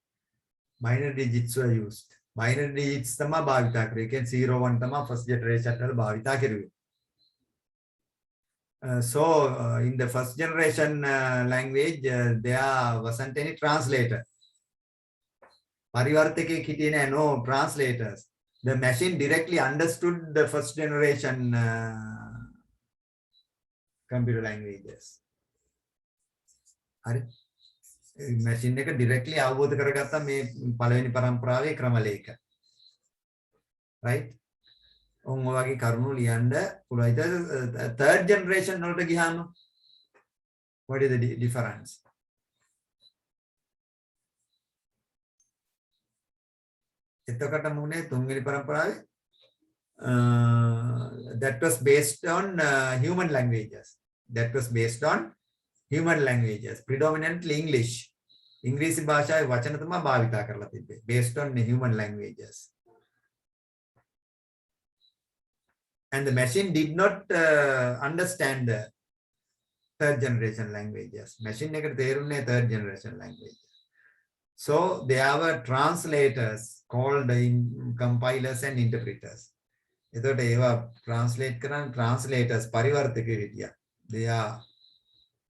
Binary digits were used. Binary digits tama bhavita kare. Can 0 1 tama first generation tal bhavita kare. So in the first generation language, there wasn't any translator. Parivartake kitine no translators. The machine directly understood the first generation computer languages. Machine එක directly අවබෝධ කරගත්තා මේ පළවෙනි පරම්පරාවේ ක්‍රමලේඛ. Right? ඔන්න ඔය වගේ කරුණු ලියන්න පුළුවන්. Third generation වලට ගියාම what is the difference? එතකොට මොනේ තුන්වෙනි පරම්පරාවේ that was based on human languages. That was based on human languages, predominantly English. English භාෂාවේ වචන තමයි භාවිතා කරලා තිබ්බේ based on human languages. And the machine did not understand the third generation languages. Machine එකට තේරුන්නේ third generation languages. So there were translators called compilers and interpreters. එතකොට ඒවා translate කරන translators පරිවර්තකයෝ හිටියා. They are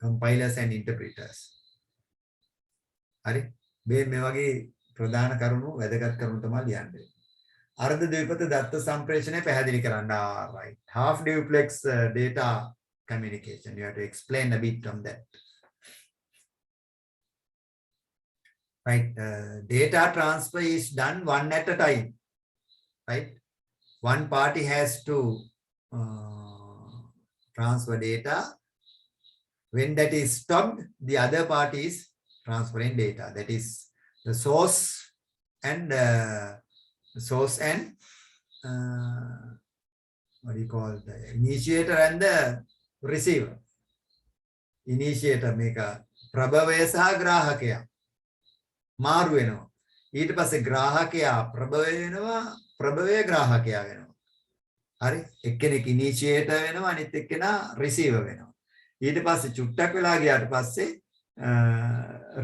compilers and interpreters. හරි මේ වගේ ප්‍රධාන කරුණු වැදගත් කරුණු තමයි ලියන්නේ. අර්ධ ද්විපත දත්ත සම්ප්‍රේෂණය පැහැදිලි කරන්න. Right. Half duplex data communication. You have to explain a bit on that. Right. Data transfer is done one at a time. Right. One party has to transfer data. When that is stopped, the other party is transferring data. That is the source and what do you call the initiator and the receiver. Initiator මේක ප්‍රභවය සහ ග්‍රාහකයා මාරු වෙනවා. ඊට පස්සේ ග්‍රාහකයා ප්‍රභවය වෙනවා, ප්‍රභවය ග්‍රාහකයා වෙනවා. හරි එක්කෙනෙක් initiator වෙනවා, අනිත් එක්කෙනා receiver වෙනවා. ඊට පස්සේ චුට්ටක් වෙලා ගියාට පස්සේ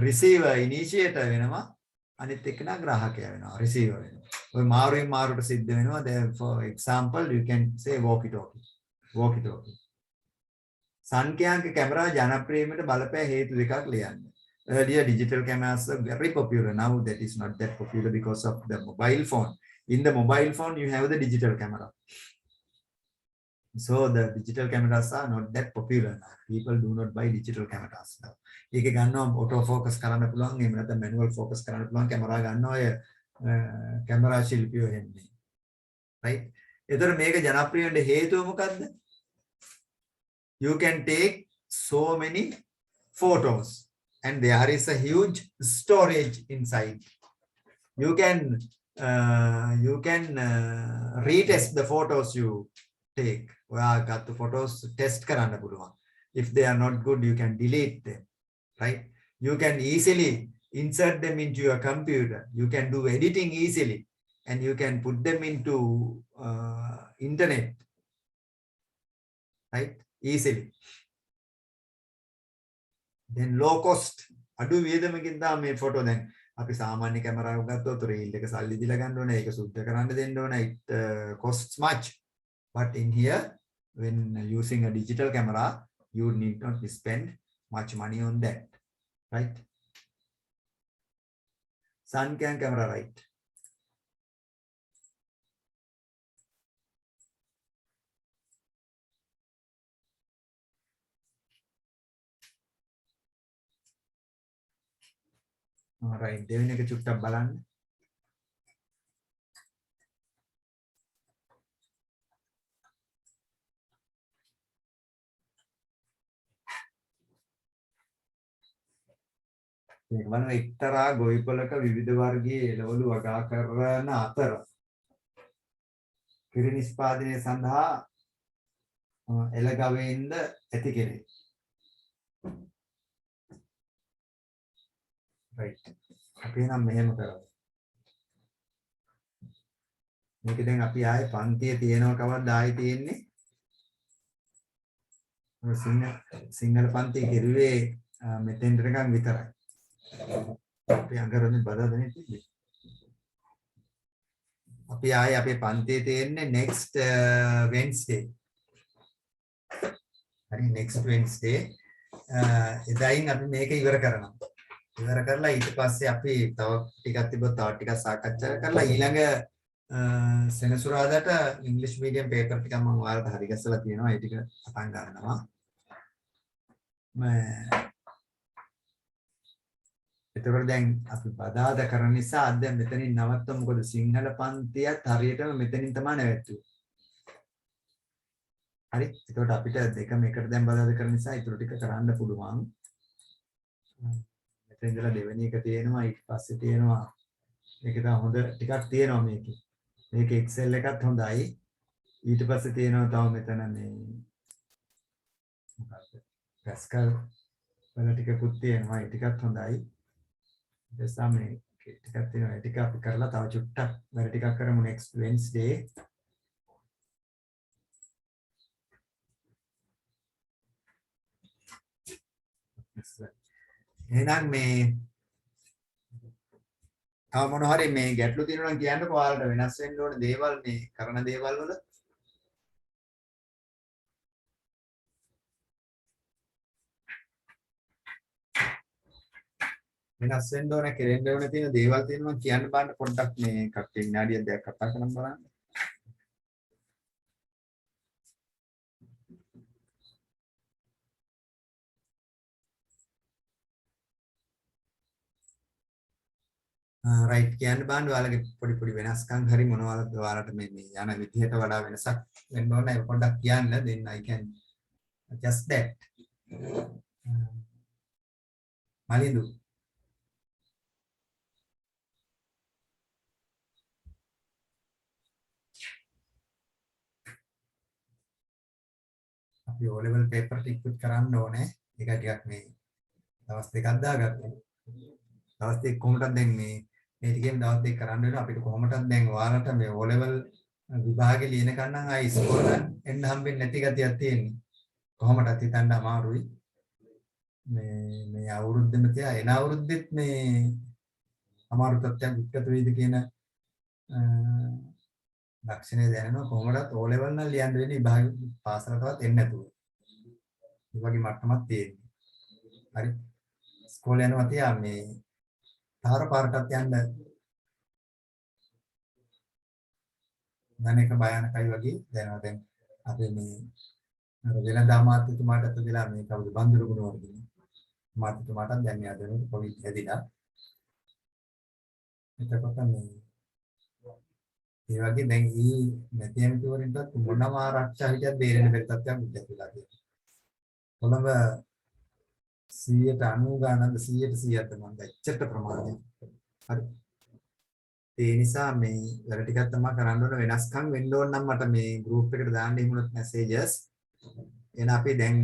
receiver initiator වෙනවා, අනිත් එක්කෙනා ග්‍රාහකයා වෙනවා, receiver වෙනවා. ඔය මාරුවෙන් මාරුවට සිද්ධ වෙනවා. For example, you can say walkie talkie. සංඛ්‍යාංක කැමරා ජනප්‍රියවීමට බලපෑ හේතු දෙකක් ලියන්න. Earlier digital cameras are very popular. Now that is not that popular because of the mobile phone. In the mobile phone you have the digital camera. So the digital cameras are not that popular now. People do not buy digital cameras now. ඒක ගන්නවා auto focus කරන්න පුළුවන්, එහෙම නැත්නම් manual focus කරන්න පුළුවන් camera ගන්නවා ඔය කැමරා ශිල්පියෝ එන්නේ. Right? ඒතර මේක ජනප්‍රිය වෙන්න හේතුව මොකද්ද? You can take so many photos and there is a huge storage inside. You can retest the photos you take. Got the photos test කරන්න පුළුවන්. If they are not good, you can delete them. Right? You can easily insert them into your computer. You can do editing easily, and you can put them into internet. Right? Easily. Then low cost. අඩු වියදමකින් තමයි මේ photo දැන් අපි සාමාන්‍ය කැමරාවක් ගත්තොත් reel එක සල්ලි දීලා ගන්න ඕනේ, ඒක සුද්ධ කරන්න දෙන්න ඕනේ. It costs much. But in here, when using a digital camera, you need not spend much money on that. Right? SunCam camera, right? All right. දෙවෙනි එක චුට්ටක් බලන්න. මේක බලන්න එක්තරා ගොවිපළක විවිධ වර්ගයේ එළවලු වගා කරන අතර කිරි නිෂ්පාදනය සඳහා එළගවයින්ද ඇති කෙරේ. Right. අපි නම් මෙහෙම කරමු. මේක දැන් අපි ආයේ පන්තියේ තියෙනවා කවද්ද ආයේ තියෙන්නේ ඔය සිංහල පන්තියේ කිරුවේ මෙතෙන්ට නිකන් විතරයි අපි අඟරන්නේ බදාදනේ තිබ්බේ අපි ආයේ අපේ පන්තියේ තියෙන්නේ next Wednesday හරි next Wednesday එදායින් අපි මේක ඉවර කරනවා ඉවර කරලා ඊට පස්සේ අපි තව ටිකක් තිබ්බොත් තව ටිකක් සාකච්ඡා කරලා ඊළඟ සෙනසුරාදාට ඉංග්‍රීසි මීඩියම් පේපර් ටිකක් මම ඔයාලට හරි ගස්සලා තියෙනවා ඒ ටික පටන් ගන්නවා එතකොට දැන් අපි බදාද කරන නිසා අද මෙතනින් නවත්තමු මොකද සිංහල පන්තියත් හරියටම මෙතනින් තමයි නැවැත්තුවේ හරි එතකොට අපිට දෙකම එකට දැන් බදාද කරන නිසා ඊටු ටික කරන්න පුළුවන් මෙතන ඉඳලා දෙවෙනි එක තියෙනවා ඊට පස්සේ තියෙනවා මේක තමයි හොඳ ටිකක් තියෙනවා මේකේ මේක Excel එකත් හොඳයි ඊට පස්සේ තියෙනවා තව මෙතන මේ මොකක්ද Pascal වල ටිකකුත් තියෙනවා ඒ ටිකත් හොඳයි දැන් මේ ටිකක් තියෙනවා ඒ ටික අපි කරලා තව චුට්ටක් වැඩ ටිකක් කරමු next Wednesday එහෙනම් මේ තව මොන හරි මේ ගැටලු තියෙනවා නම් කියන්නකෝ ඔයාලට වෙනස් වෙන්න ඕන දේවල් මේ කරන දේවල් වල වෙනස් වෙන්න ඕන කෙරෙන්න ඕන තියෙන දේවල් තියෙනවා කියන්න බලන්න පොඩ්ඩක් මේ කට්ටිය විනාඩියක් දෙකක් කතා කරන්න බලන්න රයිට් කියන්න බලන්න ඔයාලගේ පොඩි පොඩි වෙනස්කම් හරි මොනවද ඔයාලට මේ යන විදිහට වඩා වෙනසක් වෙන්න ඕන ඒක පොඩ්ඩක් කියන්න then I can adjust that මලින්දු අපි O level paper ටිකක් කරන්න ඕනේ ඒක ටිකක් මේ දවස් දෙකක් දාගත්තා දවස් දෙක කොහොමද දැන් මේ ටිකෙන් දවස් දෙක කරන්න වෙනවා අපිට කොහොමද දැන් ඔයාලට මේ O level විභාගේ ලියනකන් නම් ආයි ස්කෝර එන්න හම්බෙන්නේ නැති ගතියක් තියෙන්නේ කොහොමදත් හිතන්න අමාරුයි මේ අවුරුද්දෙම තියා එන අවුරුද්දෙත් මේ අමාරු තත්ත්වයක් විකృత වෙයිද කියන ලක්ෂණය දැනෙනවා කොහොමදත් O level නම් ලියන්න වෙන්නේ විභාග පාසලටවත් එන්නේ නැතුව ඒ වගේ මට්ටමක් තියෙන්නේ හරි ඉස්කෝලේ යනවා තියා මේ තාර පාරටත් යන්න දැන් එක භයානකයි වගේ දැනෙනවා දැන් අපි මේ අර වෙනදා මාත්‍යතුමාටත් වෙලා මේ කවුද බන්දුරු ගුණවර්ධන මාත්‍යතුමාටත් දැන් මෙයා දෙනුත් කොවිඩ් හැදිලා එතකොට මේ ඒ වගේ දැන් ඊ නැතිනම් කිවරින්ටත් මොනම ආරක්ෂා හිටියත් බේරෙන්න බැරි තත්ත්වයක් උද්දැකලා තියෙනවා. කොළඹ 190 ගානක් 100ට මම දැච්චට ප්‍රමාණයක්. හරි. ඒ නිසා මේ වැඩ ටිකක් තමයි කරන්න ඕන වෙනස්කම් වෙන්න ඕන නම් මට මේ group එකට දාන්න හිමුණොත් messages එන අපි දැන්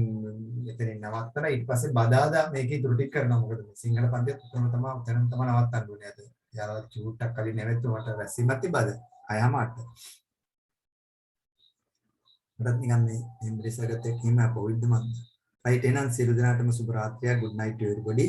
මෙතනින් නවත්තලා ඊට පස්සේ බදාදා මේකේ ඉතුරු ටික කරනවා මොකද සිංහල පන්තියත් උතන තමයි නවත්තන්න ඕනේ අද. යාළුවා චූට්ටක් කලින් නැවෙත්තු මට රැසීමක් තිබ්බද? අයමාට. මටත් නිකන් මේ ඉංග්‍රීසි වලට කියන්න පොවිද්ද මන්ද. right එහෙනම් සියලු දෙනාටම සුබ රාත්‍රියක් good night to everybody.